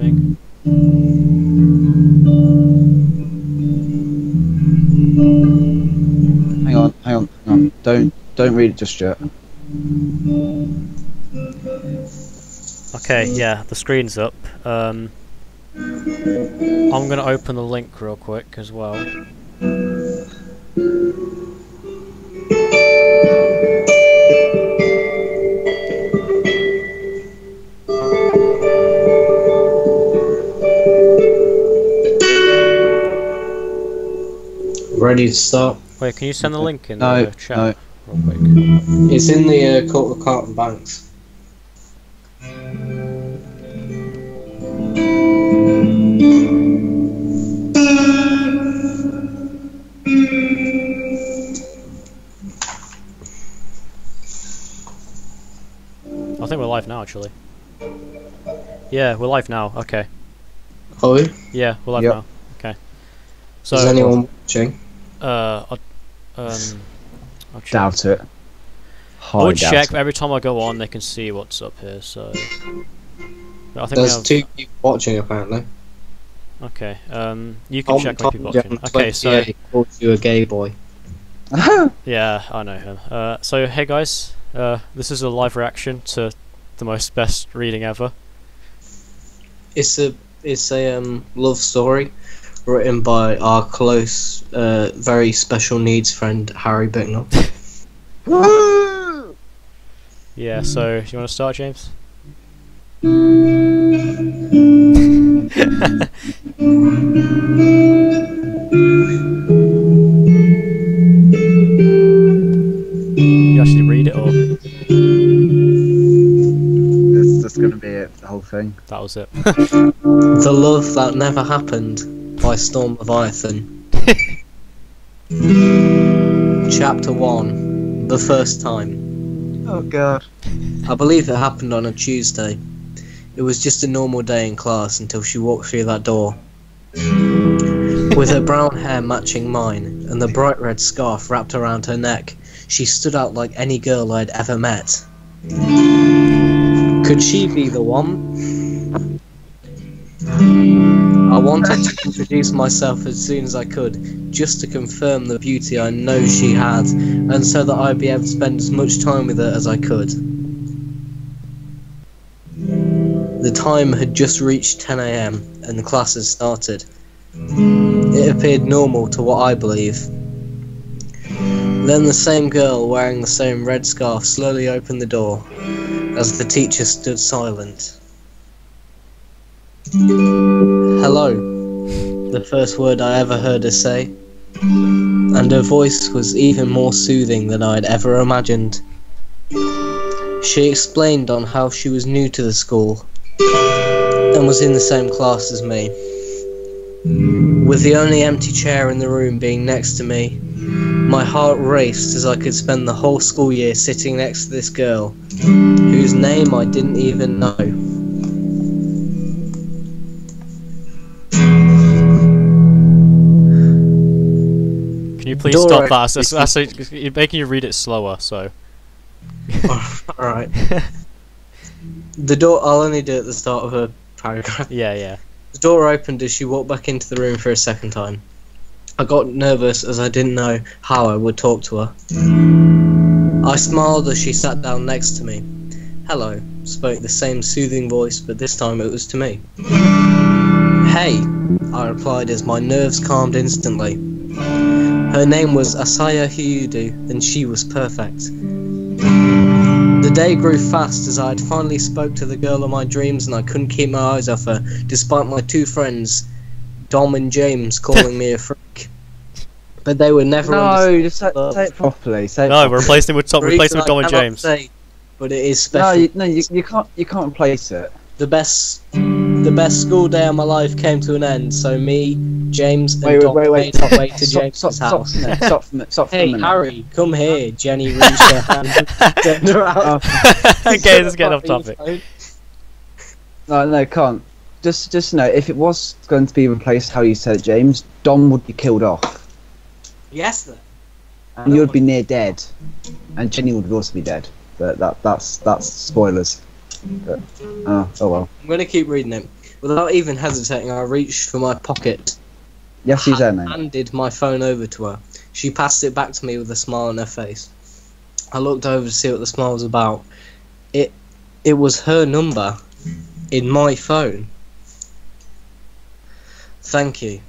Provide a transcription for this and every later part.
streaming. Hang on. Don't read it just yet. Okay, yeah, the screen's up. I'm gonna open the link real quick as well. Ready to start? Wait, can you send the link in No, the chat no. real quick? It's in the Carlton Banks. I think we're live now, actually. Yeah, we're live now. Okay. Are we? Yeah, we're live Yep. now. Okay. So, Is anyone watching? I'll check. Doubt it. I would Highly doubt check, it. but every time I go on, they can see what's up here. So, but I think There's we have, 2 people watching apparently. Okay. You can check when people John watching. Okay, so 28 called you a gay boy. yeah, I know him. So hey guys, this is a live reaction to the most best reading ever. It's a love story written by our close, very special needs friend Harry Bicknell. Yeah. So you want to start, James? You actually read it, or That's gonna be it. The whole thing. that was it? The Love That Never Happened by Storm Leviathan. Chapter 1. The First Time. Oh god. I believe it happened on a Tuesday. It was just a normal day in class until she walked through that door. With her brown hair matching mine and the bright red scarf wrapped around her neck, she stood out like any girl I'd ever met. Could she be the one? I wanted to introduce myself as soon as I could, just to confirm the beauty I know she had, and so that I'd be able to spend as much time with her as I could. The time had just reached 10 AM and the class had started. It appeared normal to what I believe. Then the same girl wearing the same red scarf slowly opened the door as the teacher stood silent. Hello, the first word I ever heard her say, and her voice was even more soothing than I had ever imagined. She explained on how she was new to the school and was in the same class as me, with the only empty chair in the room being next to me. My heart raced as I could spend the whole school year sitting next to this girl, whose name I didn't even know. Can you please stop that? You're making you read it slower. So. Alright. The door, I'll only do it at the start of a paragraph. Yeah. The door opened as she walked back into the room for a second time. I got nervous as I didn't know how I would talk to her. I smiled as she sat down next to me. Hello, spoke the same soothing voice, but this time it was to me. Hey, I replied as my nerves calmed instantly. Her name was Asaya Hyudu, and she was perfect. The day grew fast as I had finally spoke to the girl of my dreams and I couldn't keep my eyes off her, despite my 2 friends, Dom and James, calling me a freak. But they were never No, just say it properly. Say it No, properly. we're replacing with Dom and James. Say, but it is special. No, you can't replace it. The best school day of my life came to an end, so me, James, and Wait, Dom wait. made our way to Stop, James's house. Stop for a Hey, minute. Harry, come here. Jenny reached her hand and turned around. Okay, let's get off topic. No, can't. Just know, if it was going to be replaced how you said it, James, Dom would be killed off. Yes, then. And you'd be near dead. And Jenny would also be dead. But that's spoilers. But, oh well. I'm going to keep reading it. Without even hesitating, I reached for my pocket, Yes, he's there, mate. handed my phone over to her. She passed it back to me with a smile on her face. I looked over to see what the smile was about. It was her number in my phone. Thank you.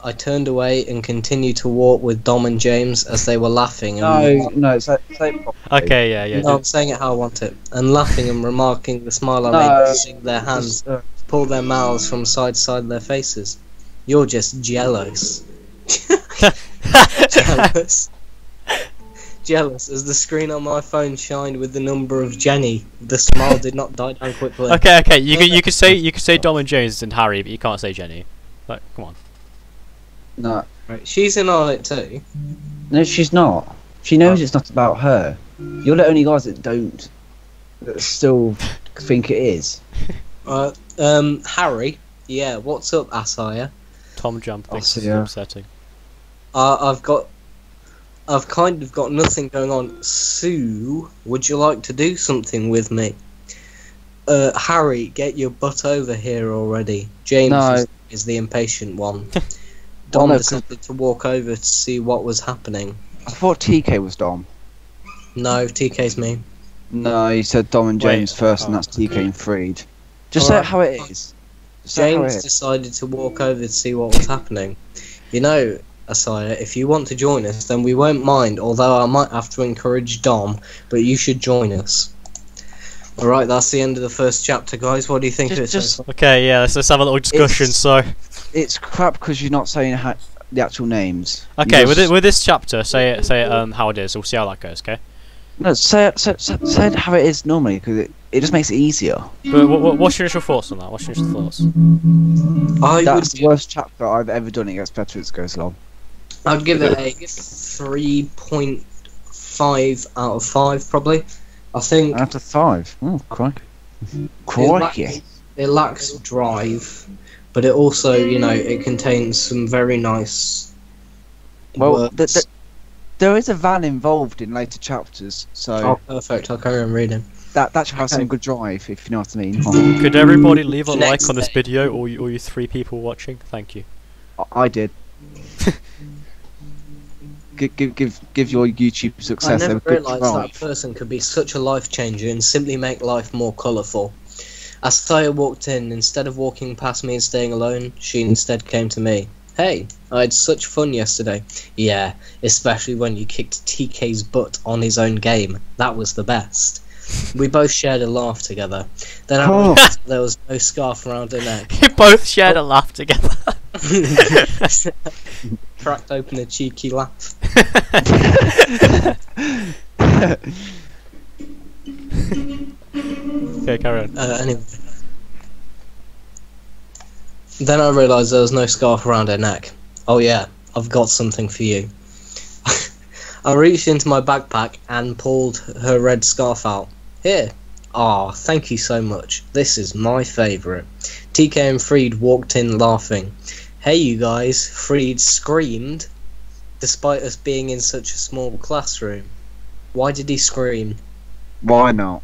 I turned away and continued to walk with Dom and James as they were laughing. No, say it properly. Okay, yeah. No, I'm saying it how I want it. And laughing and remarking the smile I made, using their hands to pull their mouths from side to side of their faces. You're just jealous. Jealous. Jealous as the screen on my phone shined with the number of Jenny. The smile did not die down quickly. Okay. You could say Dom and James and Harry, but you can't say Jenny. Like, come on. No, Right, she's in on it too. no, she's not. She knows it's not about her. You're the only guys that still think it is. Harry. Yeah, what's up, Asaya? Tom Jump thinks it's yeah. upsetting. I've kind of got nothing going on. Sue, would you like to do something with me? Harry, get your butt over here already. James No. is the impatient one. Dom no, decided to walk over to see what was happening. I thought TK was Dom. No, TK's me. No, you said Dom and Wait, James first, and oh. that's TK and Freed. Just say it Alright. how it is. Just say it how it James is. decided to walk over to see what was happening. You know, Asaya, if you want to join us, then we won't mind, although I might have to encourage Dom, but you should join us. Alright, that's the end of the first chapter, guys. What do you think of it? Just- so far? Okay, yeah. Let's have a little discussion. So, It's crap because you're not saying the actual names. okay, You with just- with this chapter, say it how it is. We'll see how that goes. Okay. No, say it how it is normally because it just makes it easier. But what's your initial thoughts on that? What's your initial thoughts? I That's would the worst chapter I've ever done. It gets better as it goes along. I'd give it a 3.5 out of 5, probably. I think Out of 5. Oh, crikey. it Crikey. lacks drive, but it also, it contains some very nice Well, words. there is a van involved in later chapters, so Oh, perfect. I'll carry on reading. that should have okay. some good drive, if you know what I mean. Could everybody leave a Next like on this day. video, or you 3 people watching? Thank you. I did. Give your YouTube I success a never good realised that drive. person could be such a life changer and simply make life more colourful. As Thea walked in, instead of walking past me and staying alone, she instead came to me. Hey, I had such fun yesterday. Yeah, especially when you kicked TK's butt on his own game. That was the best. We both shared a laugh together. Then I Oh. realised there was no scarf around her neck. You both shared a laugh together. Cracked open a cheeky laugh. Okay, carry on. Anyway. Then I realised there was no scarf around her neck. Oh yeah, I've got something for you. I reached into my backpack and pulled her red scarf out. Here. Ah, thank you so much. This is my favourite. TK and Freed walked in laughing. Hey you guys, Freed screamed, despite us being in such a small classroom. Why did he scream? Why not?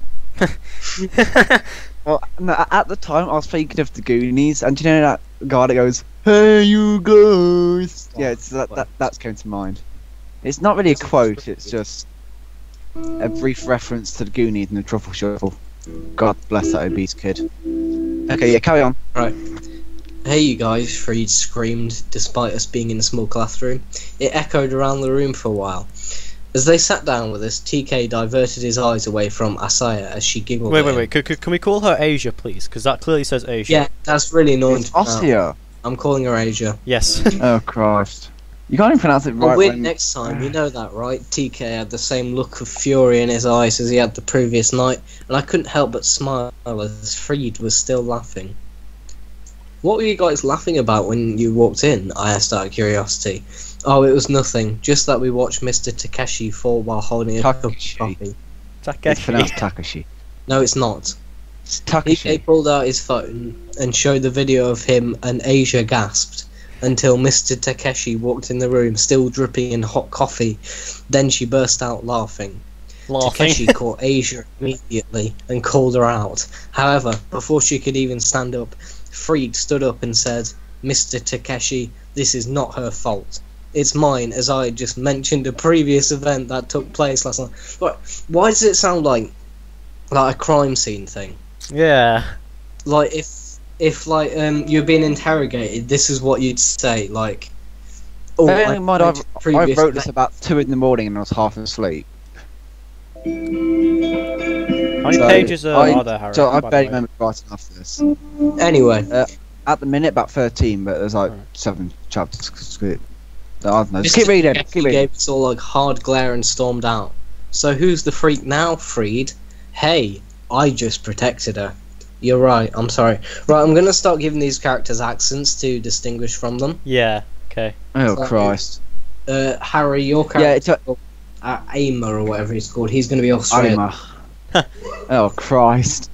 Well, no, at the time I was thinking of the Goonies, and do you know that guy that goes, "Hey you guys"? Yeah, it's that's came to mind. It's not really a quote; it's just a brief reference to the Goonies and the Truffle Shuffle. God bless that obese kid. Okay, yeah, carry on. Right. Hey you guys, Freed screamed, despite us being in a small classroom. It echoed around the room for a while. As they sat down with us, TK diverted his eyes away from Asaya as she giggled at him. Wait. Can we call her Asia, please? Because that clearly says Asia. Yeah, that's really annoying. It's to pronounce. Ossia. I'm calling her Asia. Yes. Oh Christ! You can't even pronounce it I'll right. win when- next time, you know that, right? TK had the same look of fury in his eyes as he had the previous night, and I couldn't help but smile as Freed was still laughing. What were you guys laughing about when you walked in? I asked out of curiosity. Oh, it was nothing. Just that we watched Mr. Takeshi fall while holding a cup of Takashi. coffee. It's pronounced Takashi. No, it's not. It's TK Takashi. pulled out his phone and showed the video of him, and Asia gasped until Mr. Takeshi walked in the room, still dripping in hot coffee. Then she burst out laughing. Laughing. Takeshi caught Asia immediately and called her out. However, before she could even stand up, Freed stood up and said, "Mr. Takeshi, this is not her fault. It's mine, as I had just mentioned a previous event that took place last night." But why does it sound like a crime scene thing? Yeah. Like if like you're being interrogated, this is what you'd say, like. Oh, Bearing in mind, I previous wrote this about 2 in the morning and I was half asleep. How many So, pages are there, Harry? So I by the barely way? remember writing off this. Anyway, At the minute, about 13, but there's like Alright. 7 chapters. I don't know. Just Mr. keep reading. Takeshi Keep reading. gave us all like hard glare and stormed out. So who's the freak now, Freed? Hey, I just protected her. You're right. I'm sorry. Right, I'm gonna start giving these characters accents to distinguish from them. Yeah. Okay. Oh So- Christ! Harry, your Yeah, character, it's Aimer or whatever he's called, he's gonna be Australian. Alma. Oh Christ!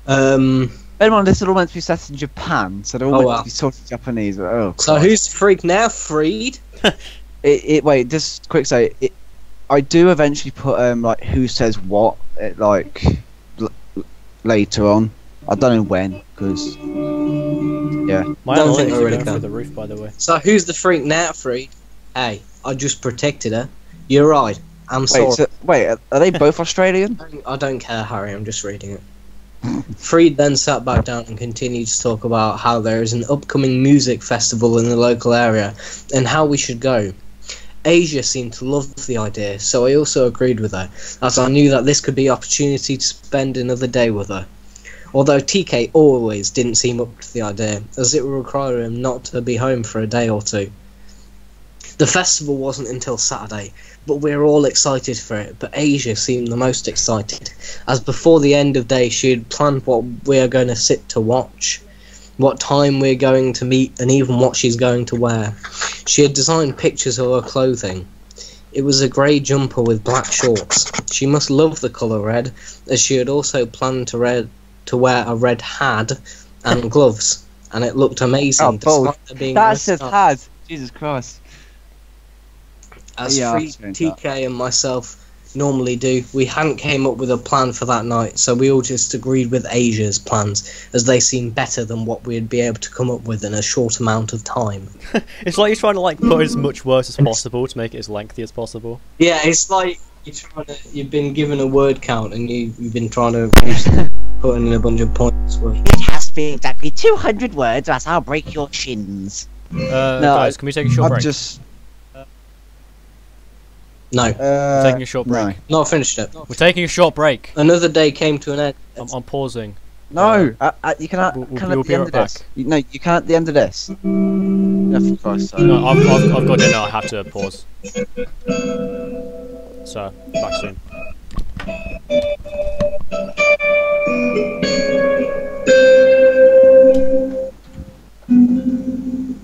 Um. Bear in mind, this is all meant to be set in Japan, so they're all Oh, meant wow. to be sort of Japanese. But, oh, So Christ. who's the freak now, Freed? Wait, just quick say. I do eventually put like who says what later on. I don't know when, because yeah. My Don't analytics think I are really going can. through the roof, by the way. So who's the freak now, Freed? Hey, I just protected her. You're right. I'm sorry. Wait, are they both Australian? I don't care, Harry. I'm just reading it. Freed then sat back down and continued to talk about how there is an upcoming music festival in the local area and how we should go. Asia seemed to love the idea, so I also agreed with her, as I knew that this could be an opportunity to spend another day with her. Although TK always didn't seem up to the idea, as it would require him not to be home for a day or two. The festival wasn't until Saturday, but we were all excited for it, but Asia seemed the most excited, as before the end of the day she had planned what we are going to sit to watch, what time we're going to meet, and even what she's going to wear. She had designed pictures of her clothing. It was a grey jumper with black shorts. She must love the colour red, as she had also planned to wear a red hat and gloves, and it looked amazing. Oh, despite there being That no says snow. had. Jesus Christ. As Yeah, Free, I've seen that. TK and myself normally do, we hadn't came up with a plan for that night, so we all just agreed with Asia's plans, as they seemed better than what we'd be able to come up with in a short amount of time. It's like you're trying to like put as much words as possible to make it as lengthy as possible. Yeah, it's like you've been given a word count and you've been trying to put in a bunch of points. It has to be exactly 200 words, or else I'll break your shins. Guys, can we take a short I'm break? just. No, We're taking a short break. not finished it. We're taking a short break. Another day came to an end. I'm pausing. No, you cannot. We'll Can be at the end right of this. back. No, you can't at the end of this. Yeah, for Christ's sake. No, I've got dinner. I have to pause. So, back soon.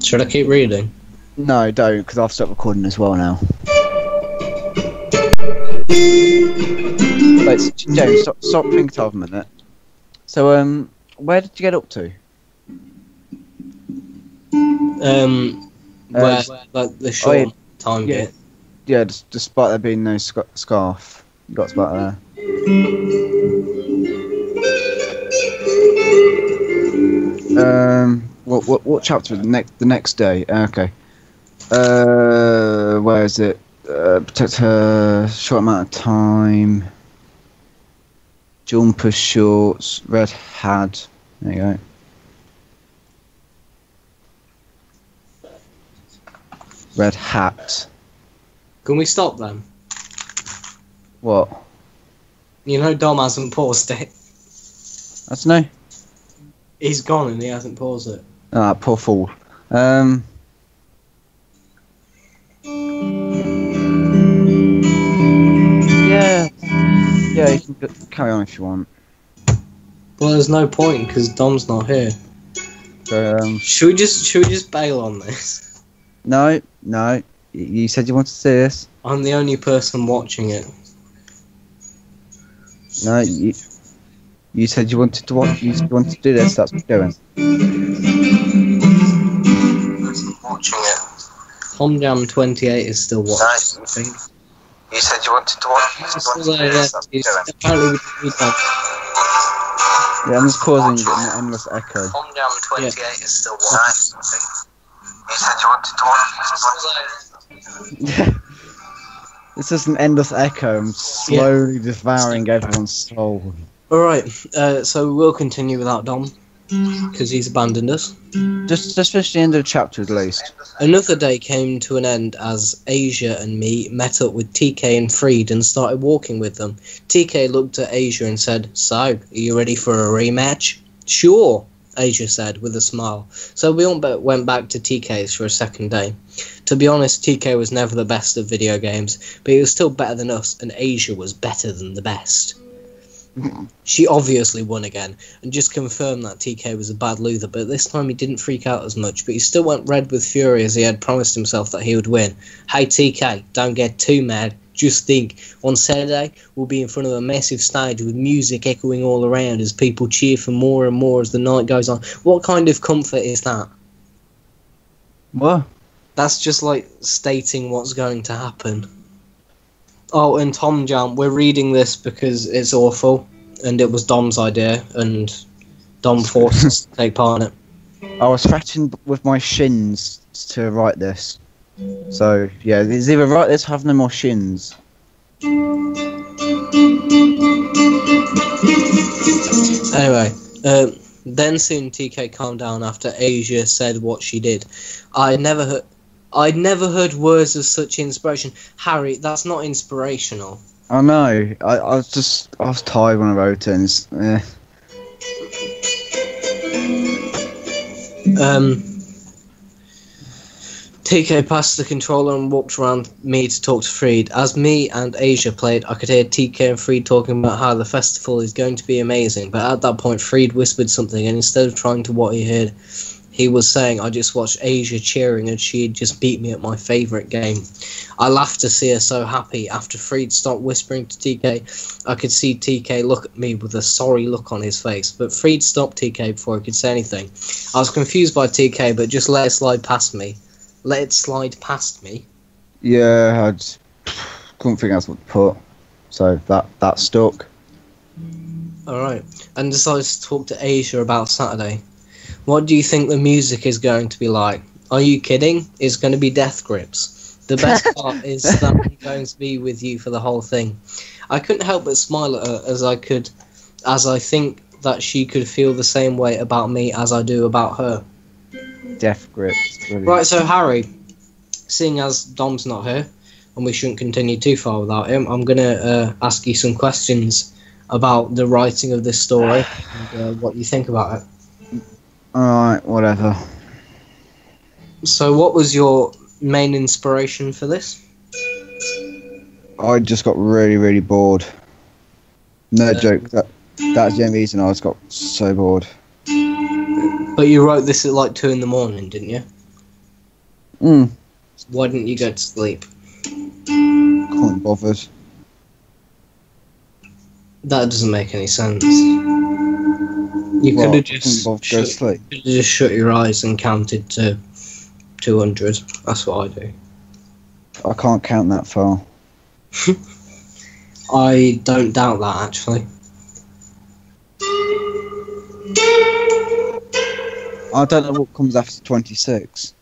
Should I keep reading? No, don't, because I've stopped recording as well now. Wait, James, stop thinking for a minute. So, where did you get up to? Where like the short time yeah. bit. Yeah, despite there being no scarf, you got about there. What chapter? The next day. Okay. Where is it? Protect her short amount of time. Jumper shorts, red hat. There you go. Red hat. Can we stop them? What? You know Dom hasn't paused it. That's no. He's gone and he hasn't paused it. Ah, poor fool. Yeah. Yeah, you can carry on if you want. Well, there's no point because Dom's not here. So, Should we just bail on this? no. You said you wanted to see this. I'm the only person watching it. No, you said you wanted to watch. You wanted to do this. That's what you're doing. Watching it. Tom Jam 28 is still watching. I think. You said you wanted to watch. Apparently we done. Yeah, I'm just causing an endless echo. Tom Jam 28 is still watching. You said you wanted to watch. It's just an endless echo. I'm slowly devouring everyone's soul. Alright, so we'll continue without Dom, because he's abandoned us. Just finish the end of the chapter at least. Another day came to an end as Asia and me met up with TK and Freed and started walking with them. TK looked at Asia and said, "So, are you ready for a rematch?" "Sure," Asia said with a smile. So we all went back to TK's for a second day. To be honest, TK was never the best of video games, but he was still better than us, and Asia was better than the best. She obviously won again, and just confirmed that TK was a bad loser, but this time he didn't freak out as much, but he still went red with fury as he had promised himself that he would win. "Hey TK, don't get too mad. Just think, on Saturday, we'll be in front of a massive stage with music echoing all around as people cheer for more and more as the night goes on." What kind of comfort is that? What? That's just like stating what's going to happen. Oh, and Tom Jam, we're reading this because it's awful, and it was Dom's idea, and Dom forced us to take part in it. I was scratching with my shins to write this. So, yeah, it's either write this or have no more shins. Anyway, then soon TK calmed down after Asia said what she did. I'd never heard words of such inspiration. Harry, that's not inspirational. I know. I was tired when I wrote it. And it's, TK passed the controller and walked around me to talk to Freed. As me and Asia played, I could hear TK and Freed talking about how the festival is going to be amazing. But at that point, Freed whispered something, and instead of trying to what he heard, he was saying, "I just watched Asia cheering and she had just beat me at my favourite game." I laughed to see her so happy. After Freed stopped whispering to TK, I could see TK look at me with a sorry look on his face. But Freed stopped TK before he could say anything. I was confused by TK, but just let it slide past me. Let it slide past me? Yeah, I just couldn't think else what to put. So that stuck. Alright. And decided to talk to Asia about Saturday. What do you think the music is going to be like? Are you kidding? It's going to be Death Grips. The best part is that I'm going to be with you for the whole thing. I couldn't help but smile at her as I think that she could feel the same way about me as I do about her. Death Grips. Brilliant. Right, so Harry, seeing as Dom's not here, and we shouldn't continue too far without him, I'm going to ask you some questions about the writing of this story and what you think about it. Alright, whatever. So what was your main inspiration for this? I just got really, really bored. No joke. That's the only reason I just got so bored. But you wrote this at like 2 in the morning, didn't you? Why didn't you go to sleep? Can't be bothered. That doesn't make any sense. You could have just shut your eyes and counted to 200. That's what I do. I can't count that far. I don't doubt that, actually. I don't know what comes after 26.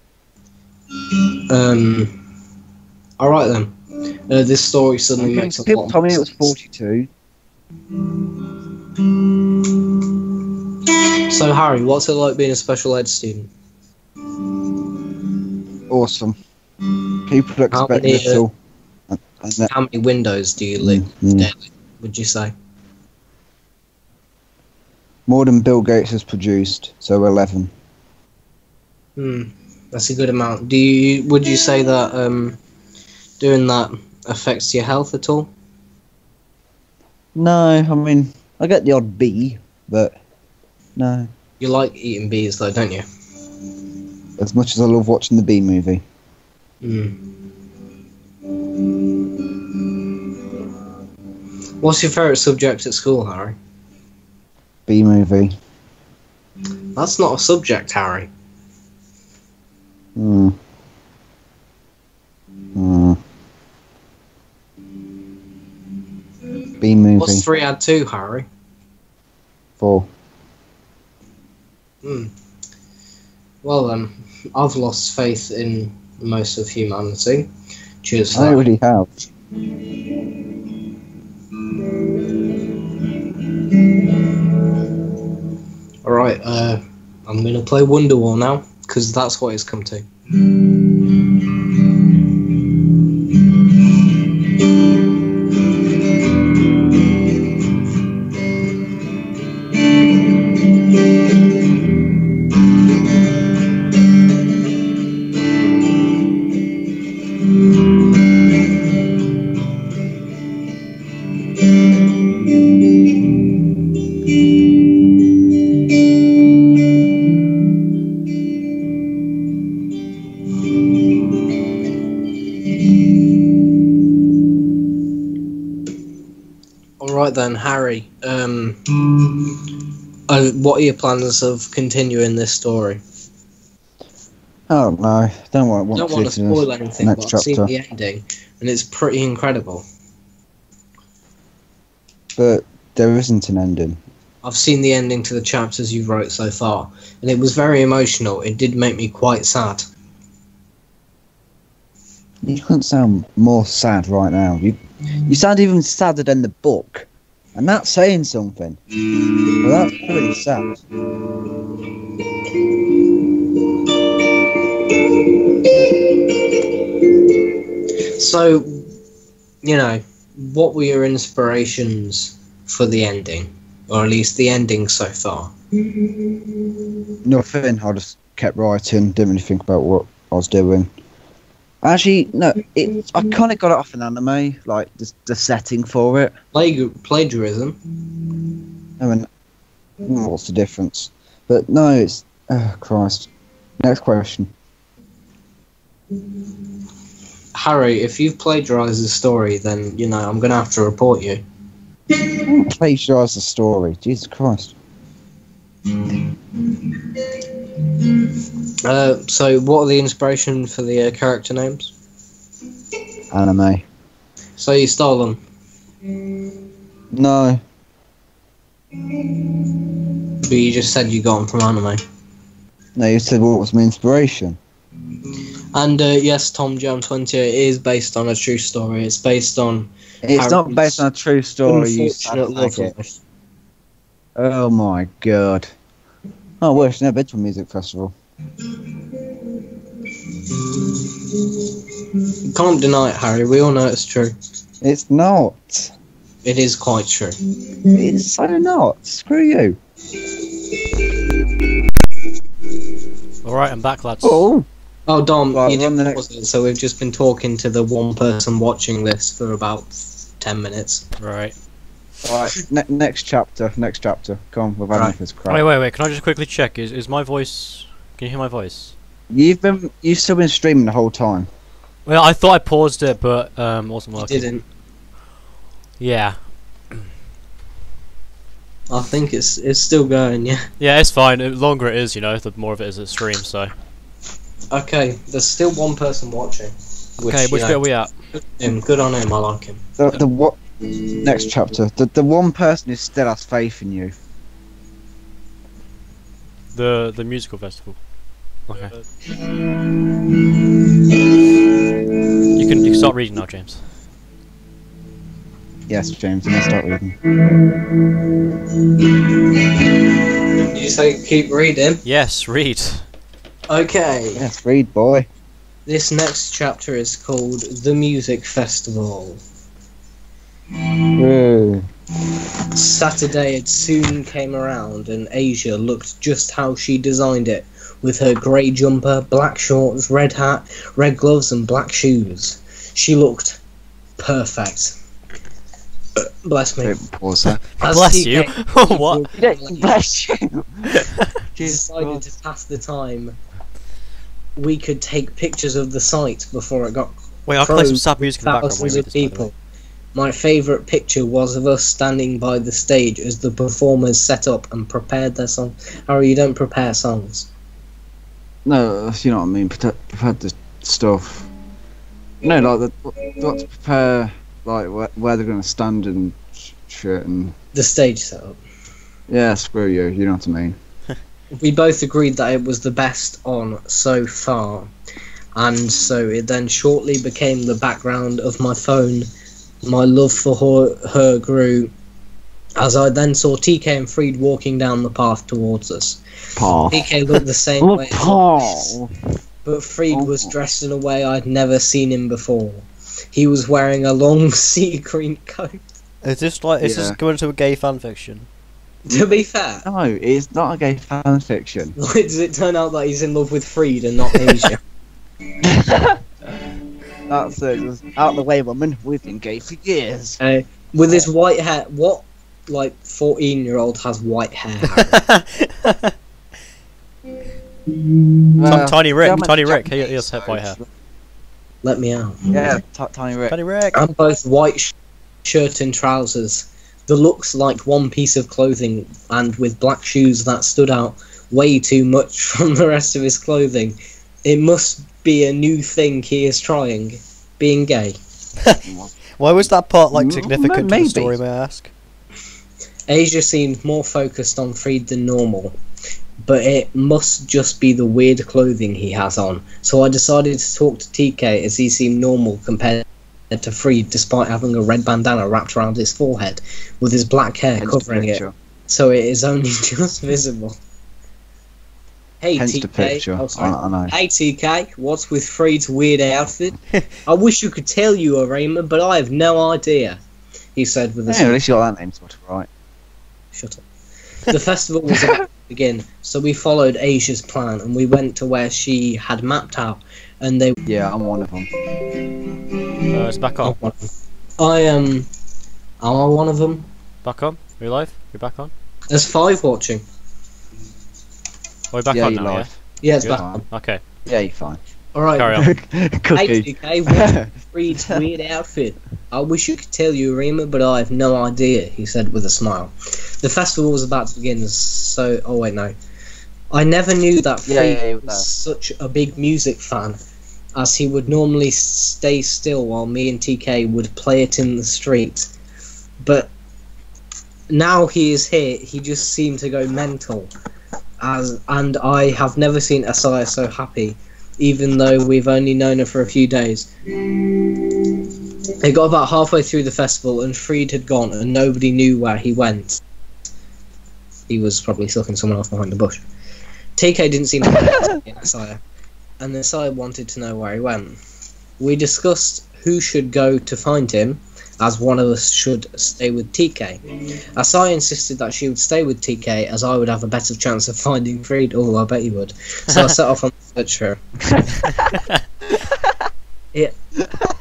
Alright then. This story suddenly makes a lot of People told me it was 42. So Harry, what's it like being a special ed student? Awesome. People expect little. How many windows do you live daily, would you say? More than Bill Gates has produced, so 11. That's a good amount. Would you say that doing that affects your health at all? No, I mean, I get the odd bee, but no. You like eating bees though, don't you? As much as I love watching the Bee Movie. What's your favourite subject at school, Harry? Bee Movie. That's not a subject, Harry. B movie. What's 3 add 2, Harry? 4. Well then, I've lost faith in most of humanity. Cheers for I that. already have. Alright, I'm gonna play Wonderwall now, because that's what it's come to. Alright then, Harry, what are your plans of continuing this story? Oh no, don't want I don't want to spoil anything, next but I've seen chapter. the ending, and it's pretty incredible. But there isn't an ending. I've seen the ending to the chapters you wrote so far, and it was very emotional. It did make me quite sad. You couldn't sound more sad right now. You sound even sadder than the book, and that's saying something. Well, that's pretty sad. So, what were your inspirations for the ending? Or at least the ending so far? Nothing. I just kept writing. Didn't really think about what I was doing. Actually, no. I kind of got it off an anime, like the setting for it. Plagiarism? I mean, what's the difference? But no, it's Christ. Next question. Harry, if you've plagiarised the story, then, I'm going to have to report you. Plagiarise the story. Jesus Christ. So, what are the inspiration for the character names? Anime. So you stole them? No. But you just said you got them from anime. No, you said what was my inspiration? And yes, Tom Jam 28 is based on a true story. It's based on... It's not based on a true story. You unfortunate love faggot. life. Oh my god. I wish I never been to a music festival. You can't deny it, Harry. We all know it's true. It's not. It is quite true. It's so not. Screw you. Alright, I'm back, lads. Oh. Oh, Dom, Right, you we're on the didn't next- pause it, so we've just been talking to the one person watching this for about 10 minutes. Right. Alright, next chapter. Come on, we've had enough of this crap. Wait, can I just quickly check? Is my voice... Can you hear my voice? You've still been streaming the whole time. Well, I thought I paused it, but wasn't You working. didn't. Yeah. I think it's still going, yeah. Yeah, it's fine. The longer it is, the more of it is a stream, so... Okay, there's still one person watching. Okay, which bit are we at? Good on him, I like him. The what? Next chapter. The one person who still has faith in you. The musical festival. Okay. You can start reading now, James. Yes, James, I'm gonna start reading. Did you say keep reading? Yes, read. Okay. Yes, read, boy. This next chapter is called The Music Festival. Ooh. Saturday had soon came around and Asia looked just how she designed it, with her grey jumper, black shorts, red hat, red gloves and black shoes. She looked perfect. Bless me. Don't pause there. As Bless tea you. came, What? Bless you. decided to pass the time. We could take pictures of the site before it got Wait, I'll play some Crows, sad music in the background. thousands while you of read this, by the people. way. My favourite picture was of us standing by the stage as the performers set up and prepared their song. Harry, you don't prepare songs. No, you know what I mean. Prepare the stuff. No, like what to prepare, like where they're gonna stand and shit and The stage setup. yeah, screw you. You know what I mean. We both agreed that it was the best on so far, and so it then shortly became the background of my phone. My love for her grew as I then saw TK and Freed walking down the path towards us. Path. TK looked the same Oh, way, Paul. but Freed was dressed in a way I'd never seen him before. He was wearing a long sea green coat. Is this like is this Yeah. going to a gay fan fiction? To be fair, No, it's not a gay fan fiction. why does it turn out that he's in love with Freed and not Asia? That's it. Just out of the way, woman. We've been gay for years. With his white hair, what, like, 14-year-old has white hair? Harry? Tiny Rick, yeah, Tiny man, Rick, he has white hair. Let me out. Yeah, Tiny Rick. Tiny Rick. And both white shirt and trousers. The looks like one piece of clothing, and with black shoes that stood out way too much from the rest of his clothing. It must be a new thing he is trying, being gay. Why was that part like Mm, significant to the maybe. story, may I ask? Asia seemed more focused on Freed than normal, but it must just be the weird clothing he has on. So I decided to talk to TK as he seemed normal compared to Freed, despite having a red bandana wrapped around his forehead, with his black hair Hence the covering it, picture. so it is only just visible. Hey Hence TK, the picture. oh, sorry. I know. Hey TK, what's with Freed's weird outfit? I wish you could tell you, Arima, but I have no idea, he said with a Yeah, at least you got that name sort of right. Shut up. The festival was about to begin, so we followed Asia's plan and we went to where she had mapped out, and they. Yeah, I'm one of them. It's back on. I am I one of them? Back on? Are you live? You're back on? There's 5 watching. Are we back Yeah, on you now, live. Yeah, it's Good. back on. yeah? Okay, Yeah, you're fine. Alright. carry on. Hey Cookie. TK, what's Freed's weird outfit? I wish you could tell you, Arima, but I have no idea, he said with a smile. The festival was about to begin, so... Oh, wait, no. I never knew that Freed Yeah, was such a big music fan, as he would normally stay still while me and TK would play it in the street. But now he is here, he just seemed to go mental. And I have never seen Asaya so happy, even though we've only known her for a few days. It got about halfway through the festival and Freed had gone and nobody knew where he went. He was probably sucking someone off behind the bush. TK didn't seem to be Asaya, and Asaya wanted to know where he went. We discussed who should go to find him, as one of us should stay with TK. Asaya insisted that she would stay with TK, as I would have a better chance of finding Freed. Oh, I bet you would. So I set off on the search for her. It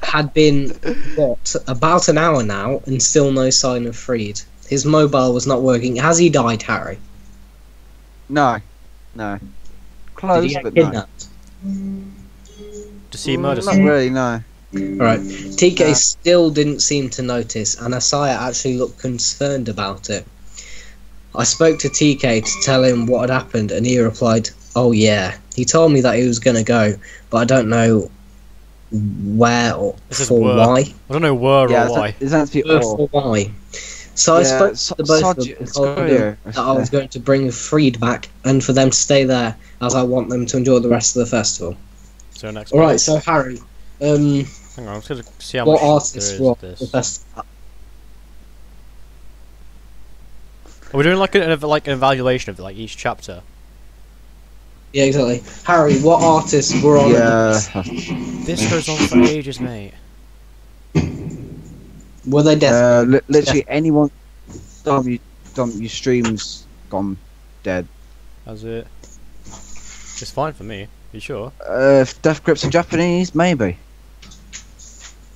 had been, what, about an hour now, and still no sign of Freed. His mobile was not working. Has he died, Harry? No. No. Did Close, he get but no. kidnapped? Does he murder Not someone? really, no. Alright. TK Nah. still didn't seem to notice, and Asaya actually looked concerned about it. I spoke to TK to tell him what had happened, and he replied, "Oh yeah." He told me that he was going to go, but I don't know where or This is for were. why. I don't know where Yeah, or why. it's meant to be Where all. for why. So I spoke to the both of them and told them that I was going to bring Freed back, and for them to stay there, as I want them to enjoy the rest of the festival. So next. Alright, so Harry, Hang on, I'm just gonna see how what much artists there were is on of the this. festival? Are we doing like an evaluation of like each chapter? Yeah, exactly. Harry, what artists were on Yeah. This goes on for ages, mate. Were they deaf? Literally anyone. Your stream's gone dead. Has it? It's fine for me. You sure? If Death Grips are Japanese, maybe.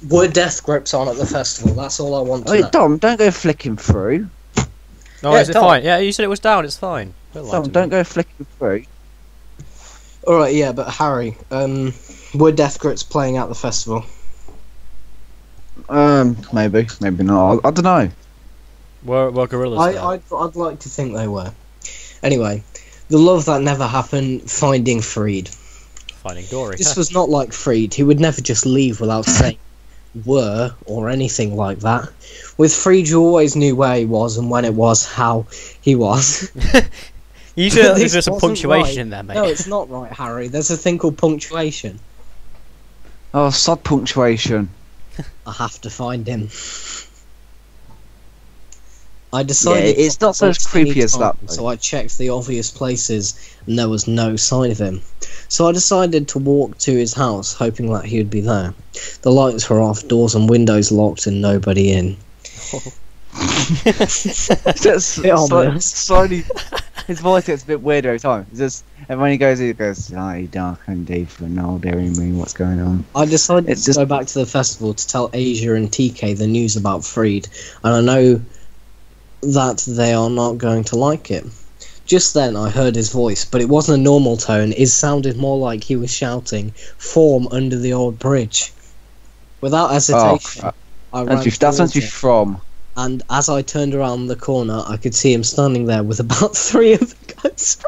Were Death Grips on at the festival? That's all I want to Wait, know. Dom, don't go flicking through. No, Yeah, is it don't. fine? Yeah, you said it was down. It's fine. Don't lie Dom, to don't me. go flicking through. Alright, yeah, but Harry, were Death Grips playing at the festival? Maybe not. I don't know. Were gorillas there? I'd like to think they were. Anyway, the love that never happened, finding Freed. Finding Dory. This was not like Freed. He would never just leave without saying, were or anything like that. With Freed, you always knew where he was and when it was, how he was. Usually This there's some wasn't punctuation right. in there, mate. No, it's not right, Harry. There's a thing called punctuation. Oh, sod punctuation. I have to find him. I decided Yeah, it's not so to waste creepy any as that, time, though. so I checked the obvious places and there was no sign of him. So I decided to walk to his house, hoping that he would be there. The lights were off, doors and windows locked, and nobody in. Just Bit ominous. slowly, his voice gets a bit weird every time. It's just, and when he goes, "Light, dark and deep, and no daring me, what's going on?" I decided It's to just- go back to the festival to tell Asia and TK the news about Freed, and I know that they are not going to like it. Just then I heard his voice, but it wasn't a normal tone. It sounded more like he was shouting, "Form under the old bridge." Without Oh, hesitation, crap. I ran That's towards meant to be him, from. and as I turned around the corner, I could see him standing there with about 3 of the guys.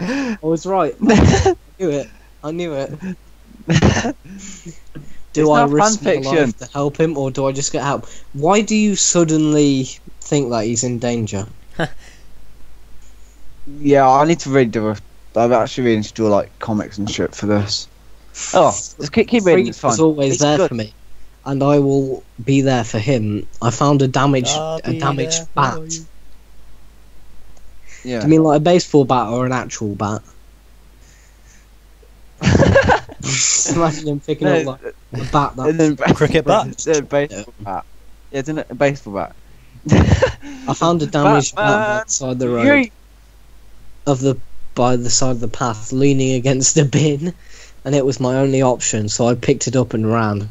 I was right. I knew it. Do It's I not risk my fanfiction. life to help him, or do I just get help? Why do you suddenly think that he's in danger? Yeah, I need to read I'm actually reading to do like comics and shit for this. Oh, just keep reading. Freed It's fine. was always It's there good. for me, and I will be there for him. I found a damaged I'll be damaged there bat. for you. Yeah. Do you mean like a baseball bat or an actual bat? Just imagine him picking up like a bat. and then Cricket bat? A baseball bat. Yeah, it's a baseball bat. I found a damaged bat Batman. outside the road Yuri! by the side of the path, leaning against a bin, and it was my only option, so I picked it up and ran.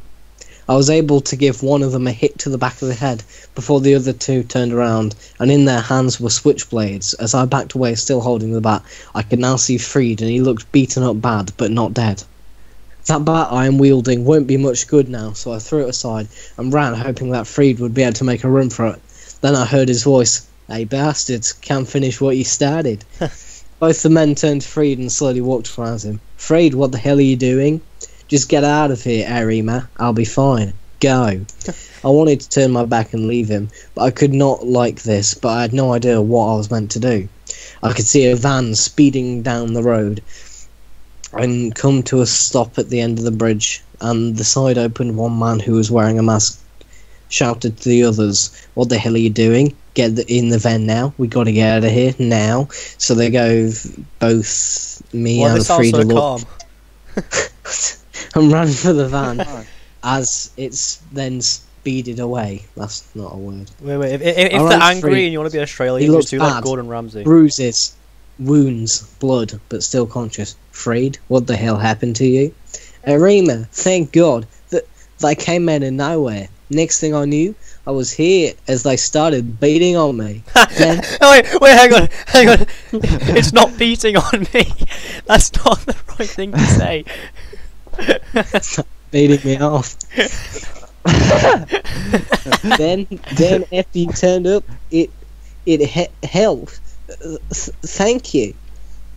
I was able to give one of them a hit to the back of the head before the other two turned around, and in their hands were switchblades. As I backed away, still holding the bat, I could now see Freed, and he looked beaten up bad, but not dead. That bat I am wielding won't be much good now, so I threw it aside and ran, hoping that Freed would be able to make a run for it. Then I heard his voice. "Hey bastards, can't finish what you started." Both the men turned to Freed and slowly walked towards him. "Freed, what the hell are you doing?" "Just get out of here, Arima. I'll be fine. Go." I wanted to turn my back and leave him, but I could not like this, but I had no idea what I was meant to do. I could see a van speeding down the road and come to a stop at the end of the bridge, and the side opened. One man who was wearing a mask shouted to the others, "What the hell are you doing? Get in the van now. We got to get out of here now." So they go, both me Why and they sound Frida so look calm? and ran for the van Oh. as it's then speeded away. That's not a word. Wait. If All they're right, angry Freed. and you want to be He Australian, looks just do like bad. Gordon Ramsay. Bruises, wounds, blood, but still conscious. "Freed, what the hell happened to you?" "Arima, thank God. They came out of nowhere. Next thing I knew, I was here as they started beating on me. Then Oh, wait, hang on. It's not beating on me. That's not the right thing to say. beating me off. then after you turned up, it helped. Thank you.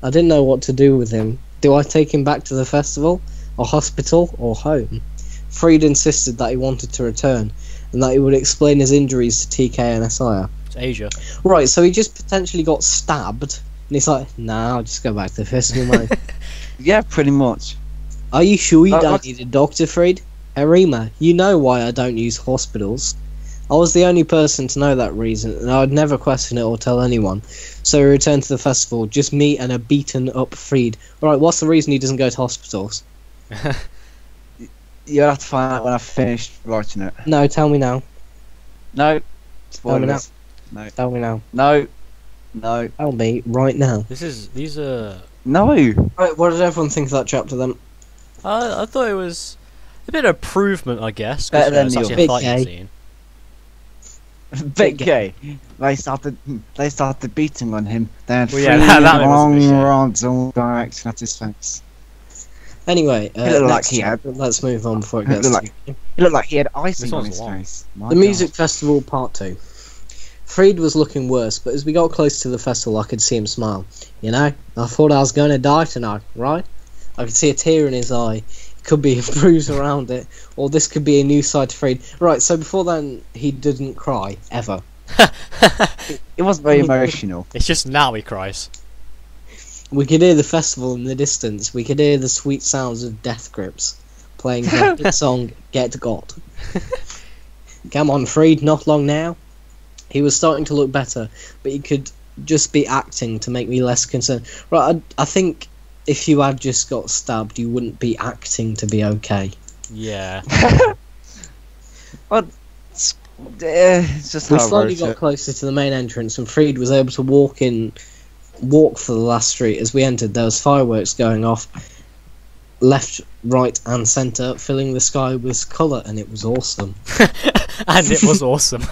I didn't know what to do with him. Do I take him back to the festival, or hospital, or home? Freed insisted that he wanted to return, and that he would explain his injuries to TK and Isaiah. It's Asia. Right, so he just potentially got stabbed, and he's like, "Nah, I'll just go back to the festival, mate." Yeah, pretty much. Are you sure you don't what's- need a doctor, Freed? Arima, you know why I don't use hospitals. I was the only person to know that reason, and I'd never question it or tell anyone. So we returned to the festival, just me and a beaten up Freed. Right, what's the reason he doesn't go to hospitals? You'll have to find out when I've finished writing it. No, tell me now. No. Tell me now. Spoilers. Tell me now. No. No. Tell me right now. These are. No. Right, what did everyone think of that chapter then? I thought it was a bit of improvement, I guess. 'Cause, Better than it's your actually a big fighting gay. scene. Bit gay. They started beating on him. They had Well, three yeah, that was a long bit gay. rods all direction at his face. Anyway, looked like next he had- chapter, let's move on before it It gets looked too... It looked like he had icing This on one's his long. face. My The God. Music Festival Part 2. Freed was looking worse, but as we got close to the festival I could see him smile. "You know, I thought I was going to die tonight, right?" I could see a tear in his eye. could be a bruise around it, or this could be a new side to Freed. Right, so before then, he didn't cry, ever. It wasn't very emotional. It's just now he cries. We could hear the festival in the distance. We could hear the sweet sounds of Death Grips playing the hit song Get Got. Come on, Freed, not long now. He was starting to look better, but he could just be acting to make me less concerned. Right, I think if you had just got stabbed, you wouldn't be acting to be okay. Yeah. Well, it's just We how I slowly wrote got it. closer to the main entrance, and Freed was able to walk for the last street. As we entered, there was fireworks going off, left, right, and centre, filling the sky with colour, and it was awesome. And it was awesome.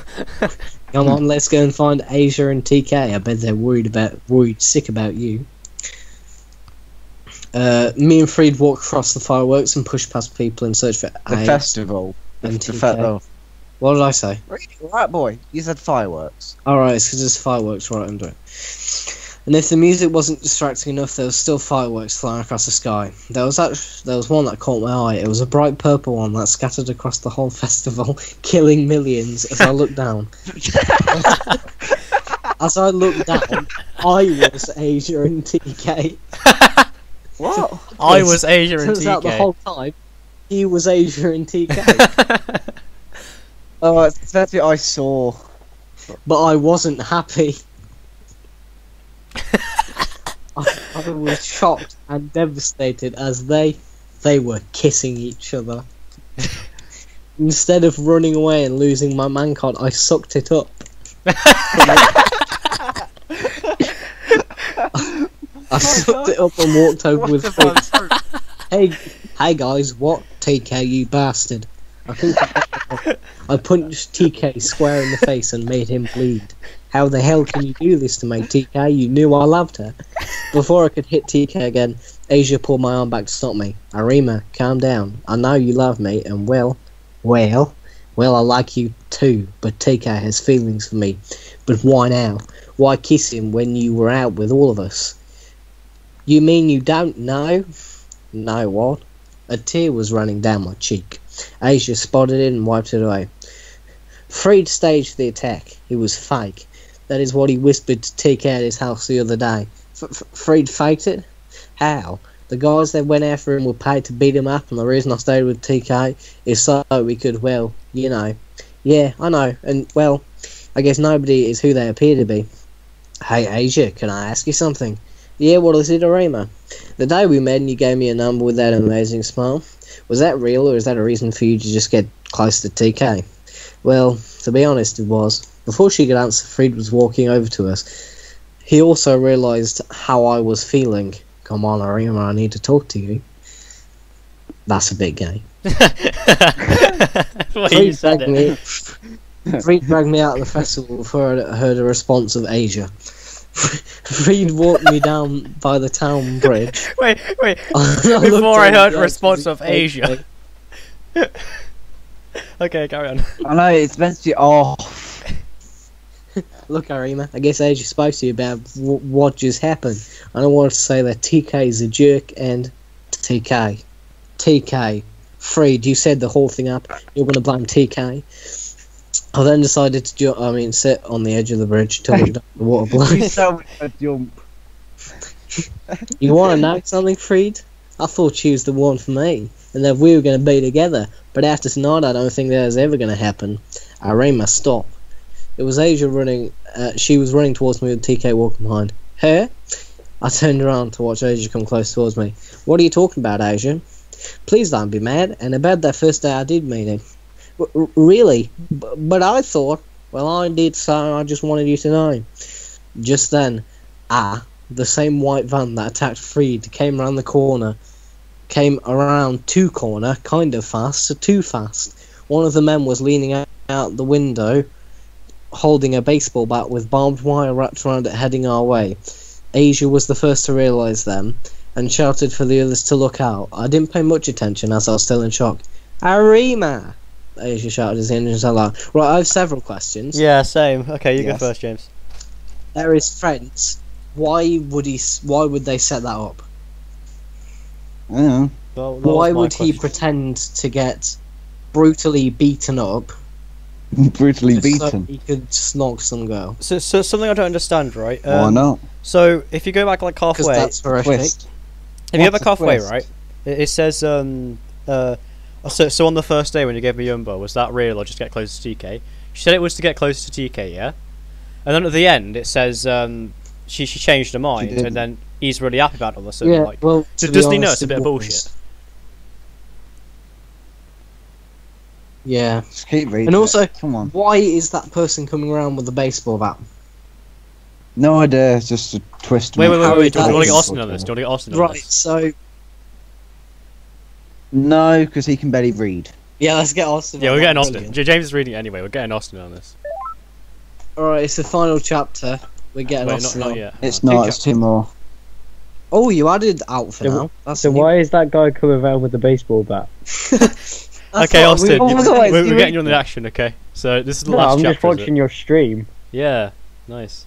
Come on, let's go and find Asia and TK. I bet they're worried sick about you. Me and Freed walked across the fireworks and pushed past people in search for The A festival. and The TK. festival. What did I say? Right, boy. You said fireworks. Alright, it's because there's fireworks right under it. And if the music wasn't distracting enough, there was still fireworks flying across the sky. There was one that caught my eye. It was a bright purple one that scattered across the whole festival, killing millions as I looked down. As I looked down, I was Asia and TK. What? I was Asia and Turns out the TK. whole time, he was Asia and TK. Oh, it's that's what I saw. But I wasn't happy. I was shocked and devastated as they were kissing each other. Instead of running away and losing my man card, I sucked it up. I sucked it up and walked over with Freed. Hey guys, what? TK, you bastard. I punched TK square in the face and made him bleed. How the hell can you do this to me, TK? You knew I loved her. Before I could hit TK again, Asia pulled my arm back to stop me. Arima, calm down. I know you love me, and well, I like you too, but TK has feelings for me. But why now? Why kiss him when you were out with all of us? You mean you don't know? No, what? A tear was running down my cheek. Asia spotted it and wiped it away. Freed staged the attack. It was fake. That is what he whispered to TK at his house the other day. Freed faked it? How? The guys that went after him were paid to beat him up, and the reason I stayed with TK is so we could, well, you know. Yeah, I know, and, well, I guess nobody is who they appear to be. Hey, Asia, can I ask you something? Yeah, what is it, Arima? The day we met and you gave me a number with that amazing smile, was that real, or is that a reason for you to just get close to TK? Well, to be honest, it was. Before she could answer, Freed was walking over to us. He also realised how I was feeling. Come on, Arima, I need to talk to you. That's a bit gay. You said it. Freed dragged me out of the festival before I heard a response of Asia. Freed walked me down by the town bridge. Wait. Before Before I heard a response of Asia. Okay, carry on. I know, it's meant to be off. Look, Arima, I guess Asia spoke to you about what just happened. I don't want to say that TK is a jerk and TK. Freed, you said the whole thing up. You're going to blame TK. I then decided to sit on the edge of the bridge till the water You blows. so jump. You want to know something, Freed? I thought she was the one for me, and that we were going to be together. But after tonight, I don't think that was ever going to happen. Arima, stop. It was Asia running. She was running towards me with TK walking behind her. I turned around to watch Asia come close towards me. What are you talking about, Asia? Please don't be mad. And about that first day I did meet him. Really? But I thought... Well, I did, so I just wanted you to know. Just then, the same white van that attacked Freed came around the corner. Came around two corner, kind of fast, so too fast. One of the men was leaning out the window, holding a baseball bat with barbed wire wrapped around it, heading our way. Asia was the first to realise them, and shouted for the others to look out. I didn't pay much attention as I was still in shock. Arima! Asia shouted as the engines alarm. Right, I have several questions. Yeah, same. Okay, you go Yes. first, James. They're his friends. Why would they set that up? I don't know. Well, that Why was my would he question. pretend to get brutally beaten up Brutally just so beaten. he could snog some girl? So something I don't understand, right? Why not? So if you go back like Because halfway, that's horrific. Twist. if you go What's back the halfway, twist? right? It says so on the first day when you gave me Yumbo, was that real or just get closer to TK? She said it was to get closer to TK, yeah. And then at the end it says she changed her mind, didn't. and then he's really happy about it all of a sudden. Yeah, Like, well, so to be doesn't he know honest, it's a bit of it was. bullshit? Yeah. Just keep reading. And also, it. Come on. why is that person coming around with a baseball bat? No idea. It's just a twist. Wait. Do you Harry, want to that get is- Austin on this? Do you want to get Austin on Right, this? so No, because he can barely read. yeah, let's get Austin. Yeah, on we're that. getting Austin. Brilliant. James is reading it anyway. We're getting Austin on this. Alright, it's the final chapter. We're getting Wait, Austin not on. yet. It's Hang on. not. It's two more. Oh, you added out for So- now. That's So new. why is that guy coming around with the baseball bat? That's Okay, what Austin, we- Oh my God, we're you getting you on the action. Okay, so this is the No, last I'm chapter. just watching your stream. Yeah, nice.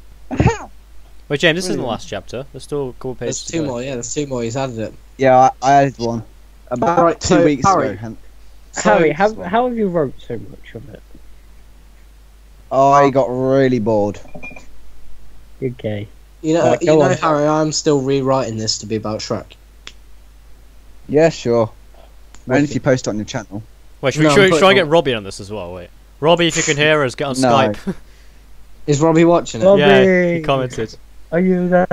Wait, James, this isn't the Brilliant. last chapter. There's still a couple pages. There's to two go. more. Yeah, there's two more. He's added it. Yeah, I added one about Right, 2 so, weeks Harry. ago. And Harry, how- how have you wrote so much of it? I got really bored. Okay. You know, Alright, go on. Harry. I'm still rewriting this to be about Shrek. Yeah, sure. Only if you post it on your channel. Wait, should No, we, should, I'm we- should I putting get Robbie on this as well? Wait, Robbie, if you can hear us, get on No. Skype. Is Robbie watching it? Rob- Yeah, Robbie! he commented. Are you there?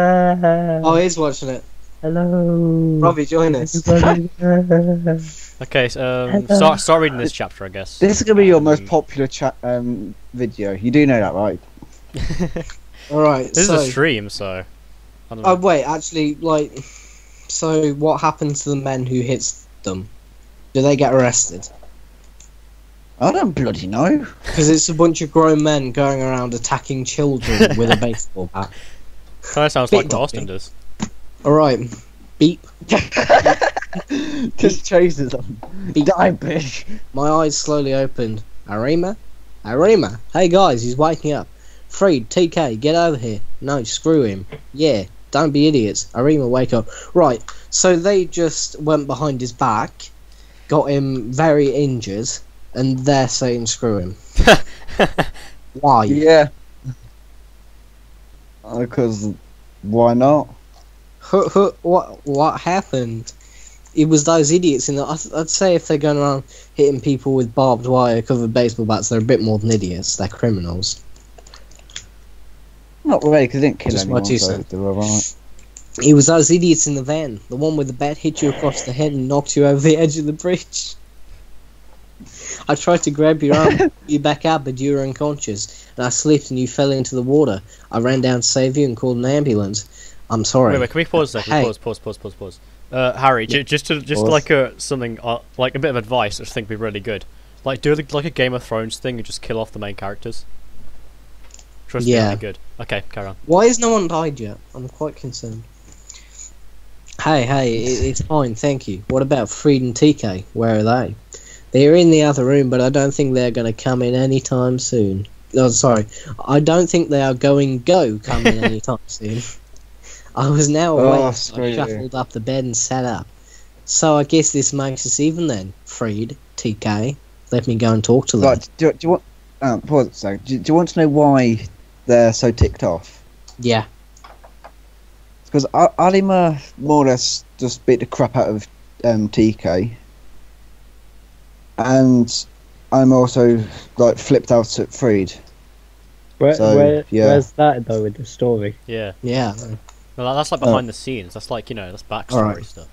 Oh, he's watching it. Hello. Robbie, join us. Everybody there? Okay, so, start reading this chapter, I guess. This is gonna be your most popular video. You do know that, right? All right. This so, is a stream, so. I don't know. wait, actually, like, so what happens to the men who hits them? Do they get arrested? I don't bloody know. Because it's a bunch of grown men going around attacking children with a baseball bat. Kind of sounds Bit like what dodgy. Austin does. All right, beep, Just chases them. beep. Die, bitch. My eyes slowly opened. Arima? Arima? Hey guys, he's waking up. Freed, TK, get over here. No, screw him. Yeah, don't be idiots. Arima, wake up. Right, so they just went behind his back, got him very injured, and they're saying screw him. Why? Yeah. Because why not? What happened? It was those idiots in the. I'd say if they're going around hitting people with barbed wire covered baseball bats, they're a bit more than idiots. They're criminals. Not really, because they didn't kill Just anyone, what you so said. they were alright. It was those idiots in the van. The one with the bat hit you across the head and knocked you over the edge of the bridge. I tried to grab your arm, pull you back up, but you were unconscious, and I slipped and you fell into the water. I ran down to save you and called an ambulance. I'm sorry. Wait, can we pause a second? Hey. Pause. Harry, just Pause. like something, like a bit of advice, which I think would be really good. Like, do like a Game of Thrones thing and just kill off the main characters. Trust me, Yeah. that'd be good. Okay, carry on. Why has no one died yet? I'm quite concerned. Hey, it's fine, thank you. What about Freed and TK? Where are they? They're in the other room, but I don't think they're going to come in anytime soon. Oh, sorry. I don't think they are come in anytime soon. I was now Oh, awake, so screw I you. shuffled up the bed and sat up. So I guess this makes us even then. Freed, TK, let me go and talk to them. Right, do you want... pause a second. Do you want to know why they're so ticked off? Yeah. Because Alima more or less just beat the crap out of TK. And I'm also, like, flipped out at Freed. So, yeah. Where's that though with the story? Yeah. Yeah. Well, that's like behind the scenes. That's like, that's backstory Alright. stuff.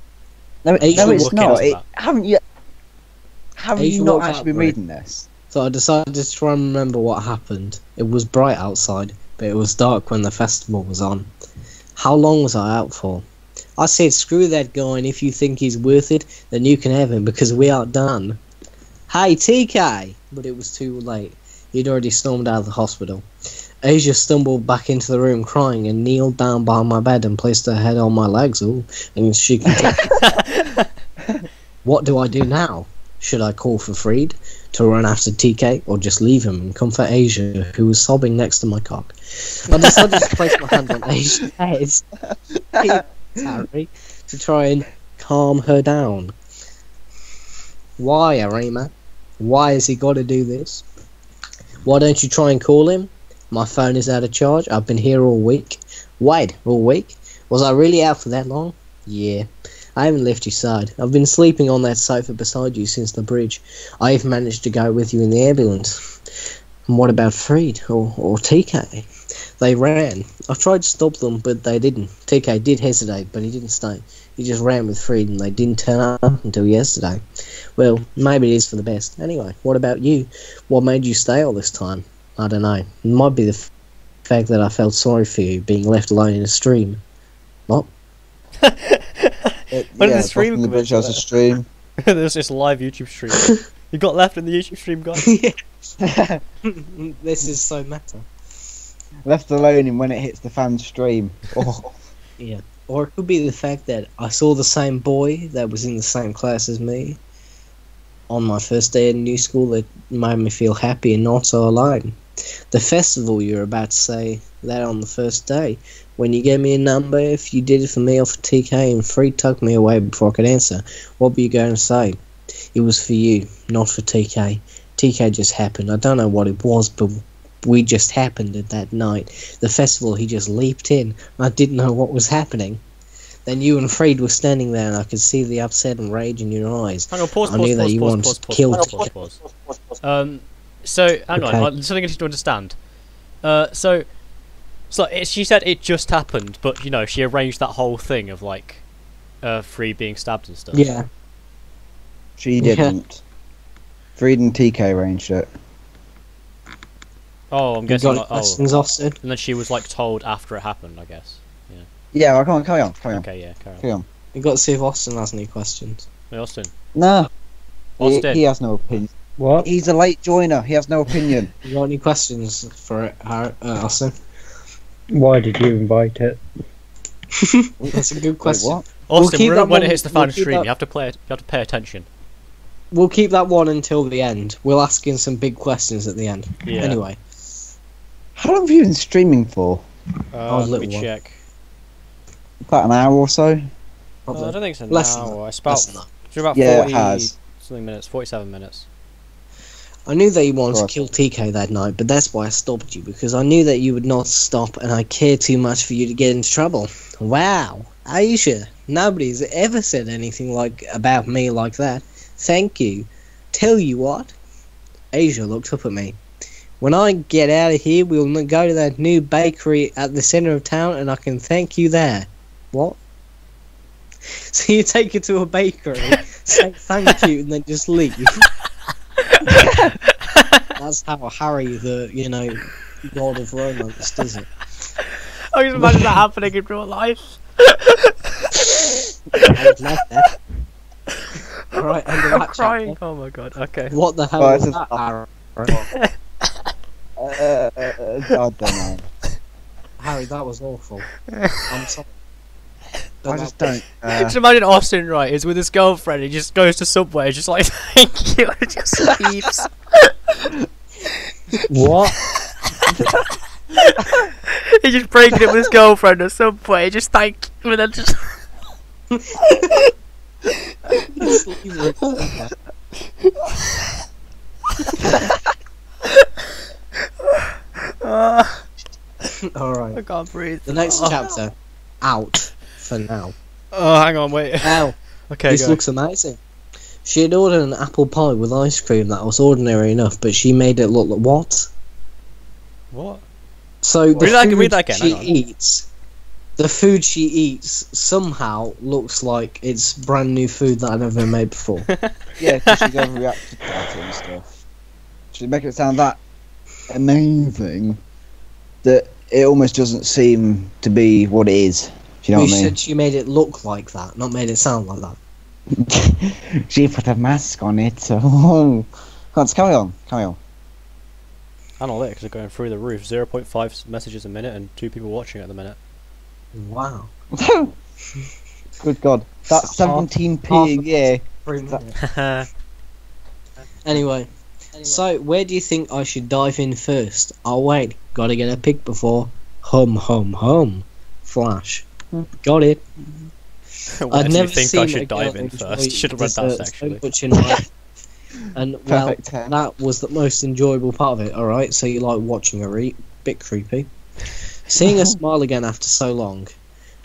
No, Asia no it's will not. kill us It, about. haven't you Asia not will actually been collaborate. reading this? So I decided to try and remember what happened. It was bright outside, but it was dark when the festival was on. How long was I out for? I said, screw that guy, and if you think he's worth it, then you can have him, because we are done. Hey, TK! But it was too late. He'd already stormed out of the hospital. Asia stumbled back into the room crying and kneeled down by my bed and placed her head on my legs. Ooh, and she continued. What do I do now? Should I call for Freed to run after TK or just leave him and comfort Asia, who was sobbing next to my cock? I decided to place my hand on Asia's head, Harry, to try and calm her down. Why, Arima? Why has he got to do this? Why don't you try and call him? My phone is out of charge. I've been here all week. Wait, all week? Was I really out for that long? Yeah. I haven't left your side. I've been sleeping on that sofa beside you since the bridge. I even managed to go with you in the ambulance. And what about Freed or TK? They ran. I tried to stop them, but they didn't. TK did hesitate, but he didn't stay. He just ran with Freed, and they didn't turn up until yesterday. Well, maybe it is for the best. Anyway, what about you? What made you stay all this time? I don't know. It might be the fact that I felt sorry for you being left alone in a stream. What? When did the stream the come bridge into has a it? stream. There's this live YouTube stream. You got left in the YouTube stream, guys. This is so meta. Left alone and when it hits the fan stream. Oh. Yeah. Or it could be the fact that I saw the same boy that was in the same class as me on my first day at new school that made me feel happy and not so alone. The festival you're about to say that on the first day. When you gave me a number, if you did it for me or for TK and Freed tucked me away before I could answer, what were you going to say? It was for you, not for TK. TK just happened. I don't know what it was, but we just happened at that night. The festival, he just leaped in. I didn't know what was happening. Then you and Freed were standing there, and I could see the upset and rage in your eyes. Hang on, pause, I knew that you wanted to kill pause. So, hang Okay. on, something I need to understand. She said it just happened, but, you know, she arranged that whole thing of, like, Free being stabbed and stuff. Yeah. She didn't. Freed and TK arranged it. Oh, I'm You guessing, got like, questions, Austin? and then she was, like, told after it happened, I guess. Yeah, well, come on, carry on. Okay, yeah, carry on. Carry on. You got to see if Austin has any questions. Hey, Austin. No. Austin. He has no opinion. What? He's a late joiner. He has no opinion. You got any questions for Austin? Why did you invite it? That's a good Wait, question. what? Austin, keep remember that when it one- hits the fan we'll keep stream, that- you have to pay attention. We'll keep that one until the end. We'll ask in some big questions at the end. Yeah. Anyway, How long have you been streaming for? Oh, Let me little one. check. About an hour or so? I don't think it's an Less than hour. that. It's Less about, than that. it's about Yeah, 40 it has. something minutes, 47 minutes. I knew that you wanted Right. to kill TK that night, but that's why I stopped you, because I knew that you would not stop and I cared too much for you to get into trouble. Wow, Aisha, nobody's ever said anything like about me like that. Thank you. Tell you what, Asia looked up at me. When I get out of here, we'll go to that new bakery at the centre of town and I can thank you there. What? So you take her to a bakery, say thank you, and then just leave. That's how Harry, the god of romance, does it. I can imagine that happening in real life. I would like that. Alright, end of I'm that crying. chapter. Oh my god. Okay. What the hell Oh, was it's that, Harry? I don't know. Harry, that was awful. I'm sorry. I just don't. Just imagine Austin, right, is with his girlfriend, he just goes to Subway, just like, thank you, and just leaves. What? He's just breaking it with his girlfriend at Subway, just thank you, and then just... Just leave it. Alright. I can't breathe. The next Oh. chapter, out for now. Oh, hang on, wait. Now, Okay, this go. looks amazing. She had ordered an apple pie with ice cream that was ordinary enough, but she made it look like what? What? So the Read that again, she hang on. eats, the food she eats somehow looks like it's brand new food that I've never made before. Yeah, because she's overreacted to it and stuff. She'd make it sound that amazing that it almost doesn't seem to be what it is. Do you know We what I mean? said she made it look like that, not made it sound like that. She put a mask on it, so... Come on, carry on, carry on. Analytics are going through the roof. 0.5 messages a minute and 2 people watching at the minute. Wow. Good God. That's Half- 17p half a of year. Anyway, so where do you think I should dive in first? Oh wait, gotta get a pic before. Hum. Flash. Got it. Where I'd do you never think seen I a should dive girl in first? enjoy You should have read that dessert so actually. much in life And well, Perfect 10. that was the most enjoyable part of it. All right, so you like watching her eat? Bit creepy. Seeing her smile again after so long.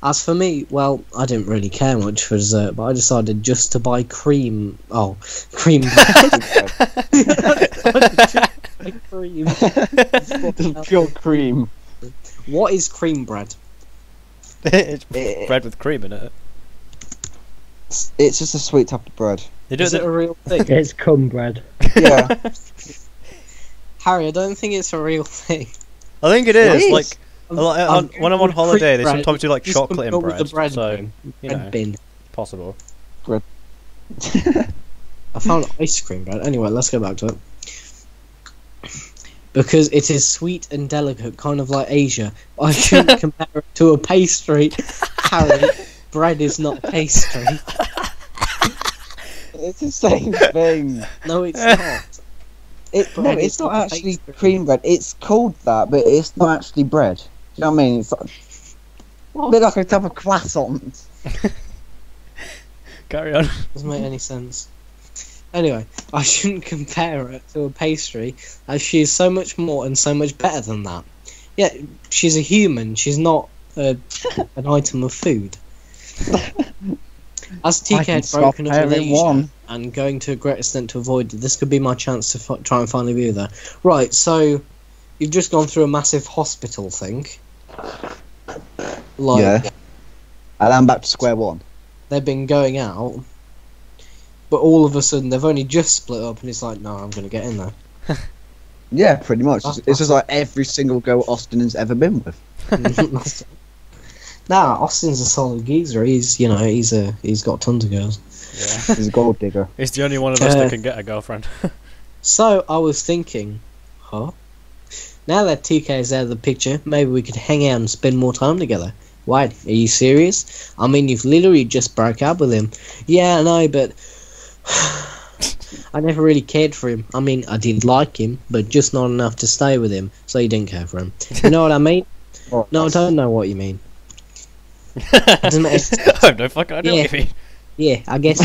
As for me, well, I didn't really care much for dessert, but I decided just to buy cream. Oh, cream. Cream. Just pure cream. What is cream bread? It's bread with cream in it. It's just a sweet type of bread. They do Is it it. a real thing? It's cum bread. Yeah. Harry, I don't think it's a real thing. I think it It is. is. Like when I'm on holiday, they sometimes do like Just chocolate go in with bread. the bread So bin. you Bread know, bin. possible. I found ice cream bread. Anyway, let's go back to it. Because it is sweet and delicate, kind of like Asia. I shouldn't compare it to a pastry. Harry, bread is not pastry. It's the same thing. No, it's not. No, Bread it's is not not a actually pastry. cream bread. It's called that, but it's not actually bread. Do you know what I mean? It's like, a bit like a type of croissant. Carry on. Doesn't make any sense. Anyway, I shouldn't compare it to a pastry, as she is so much more and so much better than that. Yeah, she's a human. She's not an item of food. As I TK can had stop broken up with having Asia one. and going to a great extent to avoid it, this could be my chance to try and finally be there. Right, so you've just gone through a massive hospital thing. Like, Yeah. And I'm back to square one. they've been going out, but all of a sudden they've only just split up, and it's like, no, I'm going to get in there. Yeah, pretty much. That's It's just like every single girl Austin has ever been with. Nah, Austin's a solid geezer. He's got tons of girls. Yeah. He's a gold digger. He's the only one of us that can get a girlfriend. So I was thinking, now that TK's out of the picture, maybe we could hang out and spend more time together. Why? Are you serious? I mean, you've literally just broke up with him. Yeah, I know, but I never really cared for him. I mean, I did like him, but just not enough to stay with him, so you didn't care for him. You know what I mean? Oh, No, I don't know what you mean. Doesn't make sense. I have no fucking idea what you mean. Yeah, I guess.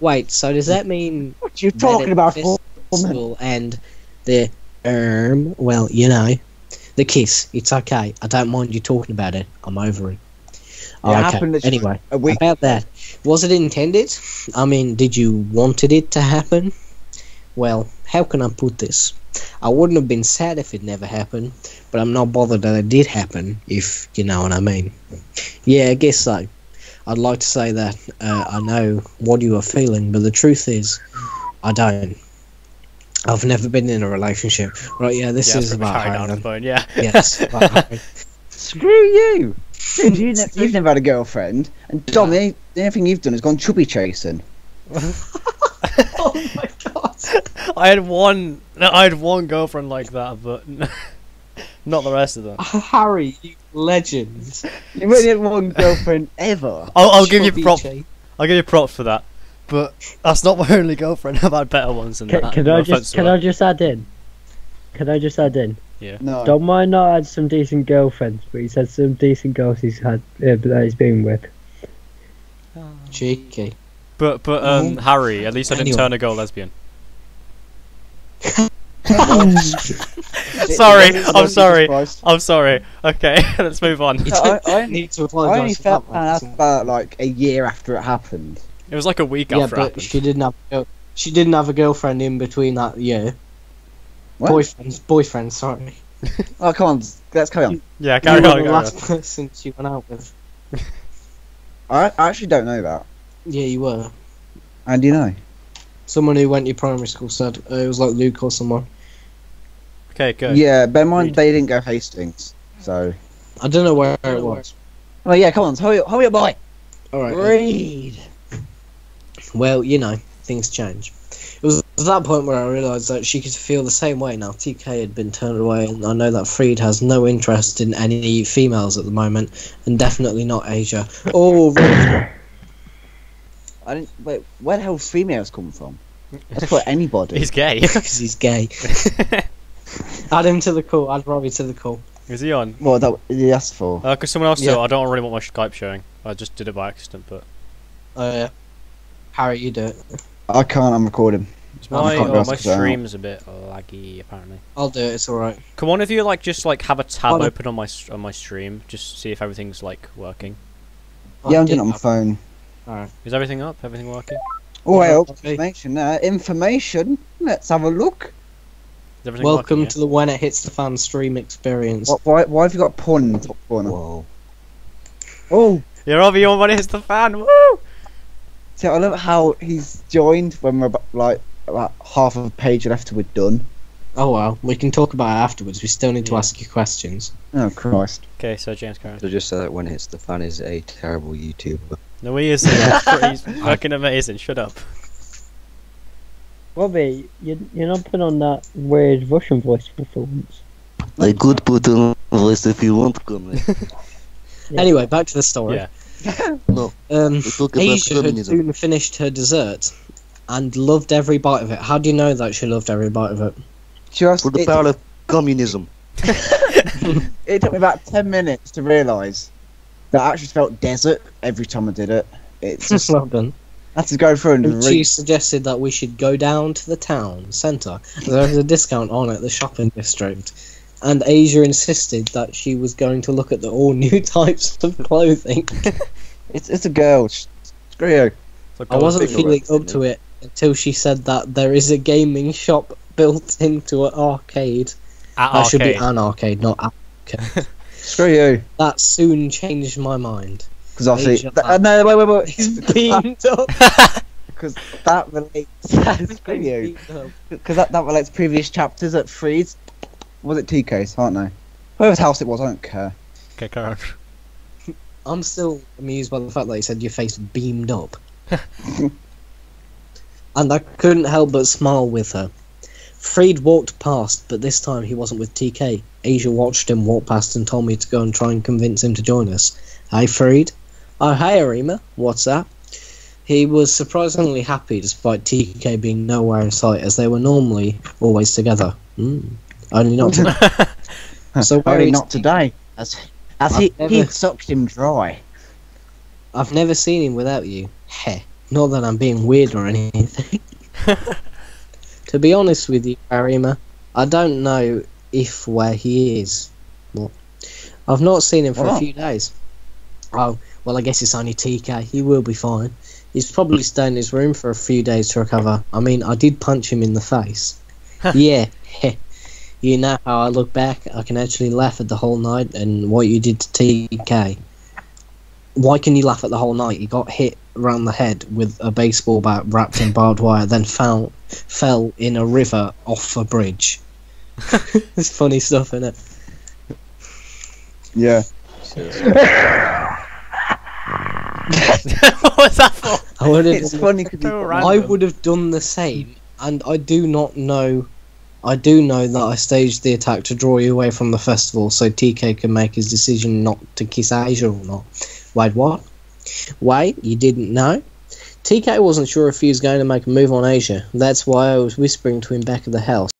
Wait, so does that mean What you talking about, that fool? festival and the well, you know, the kiss? It's okay. I don't mind you talking about it. I'm over it. Oh, happened okay. Anyway, a week. about that, was it intended? I mean, did you wanted it to happen? Well, how can I put this? I wouldn't have been sad if it never happened, but I'm not bothered that it did happen, if you know what I mean. Yeah, I guess so. I'd like to say that I know what you are feeling, but the truth is, I don't. I've never been in a relationship. Right, yeah, this is about carry Harry on then. the phone, yeah. Yes, about Harry. Screw you! Dude, you've never had a girlfriend, and Dom, the only thing you've done is gone chubby chasing. Oh my god. I had one girlfriend like that, but not the rest of them. Harry, you legend. You've only had one girlfriend ever. I'll give you Chubby props. Che. I'll give you props for that. But that's not my only girlfriend. I've had better ones than that. Can No I offense just to her. add in? Can I just add in? No. Don't mind not had some decent girlfriends, but he's had some decent girls he's had that he's been with. Cheeky. But Harry, at least I didn't Anyway. turn a girl lesbian. It- Sorry, it- I'm sorry. Christ. I'm sorry. Okay, let's move on. You I- don't I- need to I apologise only for found that one. out about like a year after it happened. It was like a week Yeah, after it but happened. she didn't have a girlfriend in between that year. What? Boyfriend, sorry. Oh, come on, let's carry on. Yeah, You carry were on. the Carry last on. person she went out with. I actually don't know that. Yeah, you were. How do you know? Someone who went to your primary school said it was like Luke or someone. Okay, good. Yeah, bear in mind Read. they didn't go Hastings, so. I don't know where it was. Oh yeah, come on, hurry up, boy. Alright. Read. Well, you know, things change. It was at that point where I realised that she could feel the same way now. TK had been turned away, and I know that Freed has no interest in any females at the moment, and definitely not Asia. Oh, really? I didn't. Wait, where the hell females come from? That's for anybody. He's gay. Because he's gay. Add him to the call. Add Robbie to the call. Is he on? What that he asked for? Because someone else Yeah. do it. I don't really want my Skype showing. I just did it by accident, but Oh, yeah. Harry, you do it. I can't. I'm recording. My can't my ask for that. stream's a bit laggy apparently. I'll do it. It's all right. Can one of you just have a tab Hold on. open on my stream, just see if everything's working? Yeah, I'm doing it on my phone. Is everything up? Everything working? Oh, Yeah, well, okay. information there. Information. Let's have a look. Is everything Welcome working, to the When It Hits the Fan stream experience. Why have you got a pun in the top corner? Whoa. Oh, yeah? You're over your money hits the fan. Woo! see, I love how he's joined when we're about half of a page left till we're done. Oh well, we can talk about it afterwards. We still need to Yeah. ask you questions. Oh, Christ. Okay, so James Curran. So just so that when it's the fan is a terrible YouTuber. No, he is. He's fucking amazing. Shut up. Robbie, you're not putting on that weird Russian voice performance. I could put on voice if you want, come. Yeah. Anyway, back to the story. Yeah. No, we talk about Asia had feminism. soon finished her dessert and loved every bite of it. How do you know that she loved every bite of it? Just For the it, power of communism. it took me about 10 minutes to realise that I actually felt desert every time I did it. It's just Well done. I had to go through and And read. she suggested that we should go down to the town centre. There was a discount on at the shopping district. And Asia insisted that she was going to look at the all new types of clothing. It's a girl. Screw you. So I wasn't figure feeling it, up to it until she said that there is a gaming shop built into an arcade. At That should be arcade. an arcade, not arcade. Screw you. That soon changed my mind. Because obviously. Asia- No, wait. He's beamed up. Because that relates. Screw you. Because that relates to previous chapters at Freed's. Was it TK's, aren't they? Whoever's house it was, I don't care. Okay, Curran. I'm still amused by the fact that he said your face beamed up. And I couldn't help but smile with her. Freed walked past, but this time he wasn't with TK. Asia watched him walk past and told me to go and try and convince him to join us. Hey, Freed. Oh, hey, Arima. What's that? He was surprisingly happy despite TK being nowhere in sight, as they were normally always together. Only not today. So where Only is not today. As he sucked him dry. I've never seen him without you. Heh. Not that I'm being weird or anything. To be honest with you, Arima, I don't know if where he is. Well, I've not seen him for a Oh. few days. Oh, well, I guess it's only TK. He will be fine. He's probably staying in his room for a few days to recover. I mean, I did punch him in the face. Yeah, heh. You know how I look back, I can actually laugh at the whole night and what you did to TK. Why can you laugh at the whole night? You got hit around the head with a baseball bat wrapped in barbed wire, then fell in a river off a bridge. It's funny stuff, isn't it? Yeah. What was that for? I would have. It's funny because So I random. would have done the same, and I do not know. I do know that I staged the attack to draw you away from the festival, so TK can make his decision not to kiss Asia or not. Wait, what? Wait, you didn't know? TK wasn't sure if he was going to make a move on Asia. That's why I was whispering to him back at the house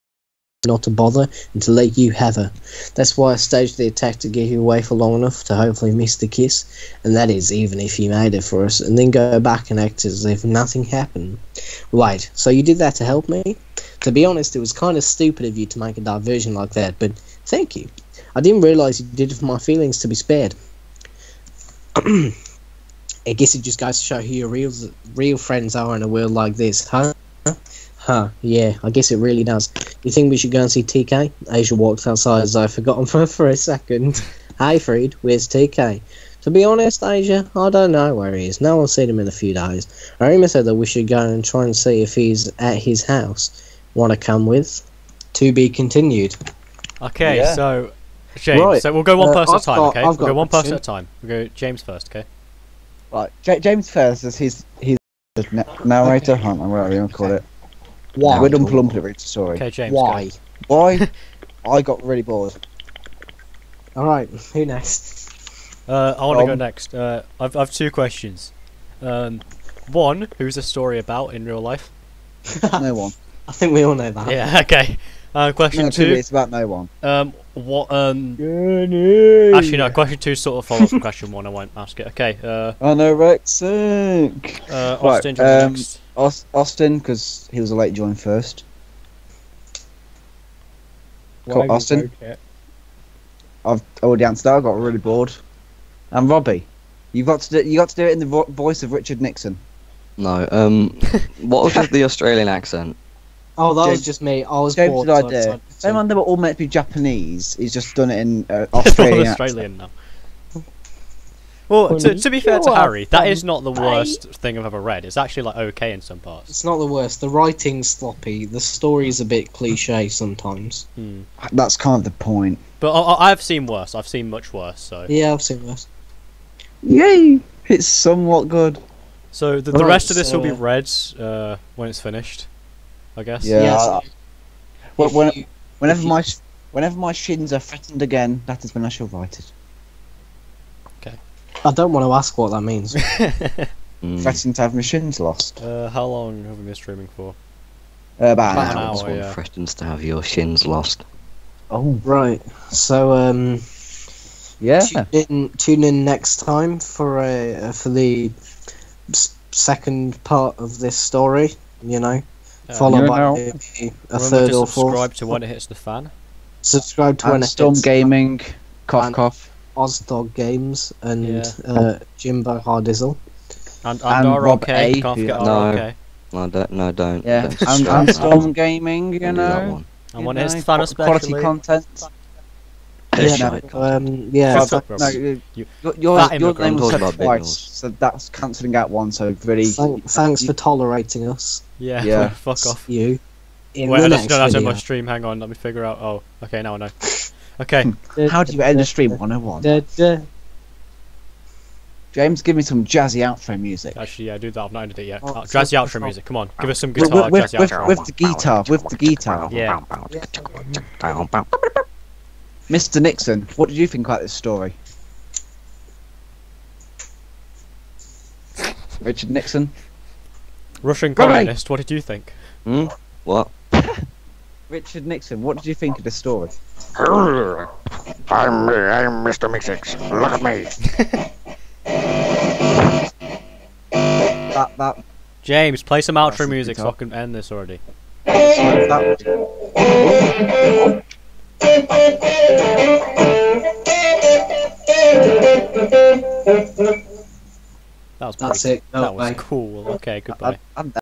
not to bother and to let you have her. That's why I staged the attack to get you away for long enough to hopefully miss the kiss, and that is even if you made it for us, and then go back and act as if nothing happened. Wait, so you did that to help me? To be honest, it was kind of stupid of you to make a diversion like that, but thank you. I didn't realise you did it for my feelings to be spared. I guess it just goes to show who your real friends are in a world like this, huh? Huh, yeah, I guess it really does. You think we should go and see TK? Asia walked outside as I forgot him for a second. Hey, Freed, where's TK? To be honest, Asia, I don't know where he is. No one's seen him in a few days. Arima said that we should go and try and see if he's at his house. Want to come with? To be continued. Okay, Yeah. so James. Right. So we'll go one person at a I've time. got- Okay, I've we'll got go a one person question. at a time. We'll go James first. Okay. Right, James first as he's narrator. I don't know whatever you want to call it. Why? We're done plump it, sorry. Okay, James. Why? Why? I got really bored. Alright, who next? Go. I want to go next. I've two questions. One, who's the story about in real life? No one. I think we all know that. Yeah. Okay. Question No, two. it's about no one. What? Johnny! Actually, no. Question two sort of follows from question one. I won't ask it. Okay. Anorexic. Austin, do you want to go next? Austin, because he was a late join first. Why Cool, have you Austin? broke it? I've already answered that. I got really bored. And Robbie, you got to do it in the voice of Richard Nixon. No, what was the Australian accent? Oh, that was James- just me. I was James bored. did so I idea. decided to- Same man, they were all meant to be Japanese. He's just done it in It's Australian. all Australian now. Well, to be fair to Harry, that is not the worst thing I've ever read. It's actually like okay in some parts. It's not the worst. The writing's sloppy. The story's a bit cliche sometimes. That's kind of the point. But I've seen worse. I've seen much worse. So Yeah, I've seen worse. Yay! It's somewhat good. so the Right, rest of this will be so- read when it's finished, I guess. Yeah. Yes. Well, If when- you- Whenever my shins are threatened again, that is when I shall write it. I don't want to ask what that means. Threatened to have my shins lost. How long have we been streaming for? About About an an hour. hour. This one yeah. threatens to have your shins lost. Oh, Right. So yeah. tune in next time for the second part of this story. You know, followed you by know. maybe a Remember third to or fourth. subscribe to when it hits the fan. Subscribe to when And it Storm hits Gaming, cough And- cough. Ozdog Games and Yeah. Jimbo Hardizzle. And And Rob RK. A, Can't forget No. RK. No, don't. Yeah, Don't and subscribe to Storm that. Gaming, you Don't do that know. one. And when you it hits know, the fan quality especially. content. Piss Yeah, shite. yeah. Fuck so- up, Rob. No, You- your that name immigrant. was said Talking about big twice, news. so that's cancelling out one. So really, Thanks for tolerating us. Yeah, Yeah. fuck off. You. In Wait, the I just next don't have to video. my stream. Hang on, let me figure out. Oh, okay, now I know. Okay, how do you end a stream 101? Da-da. James, give me some jazzy outro music. actually, yeah, do that. I've not ended it yet. Oh, Jazzy so- outro music. Come on, give us some With, guitar with, jazzy with, outro. with the guitar, with the guitar. Yeah. Mr. Nixon, what did you think about this story? Richard Nixon? Russian Right. communist. What did you think? What? Richard Nixon, what did you think of the story? I'm Mr. Mixix. Look at me. That James, play some outro That's music so I guitar. can end this already. that That was That's pretty, it. No, that was bye. cool. Okay, goodbye. I'm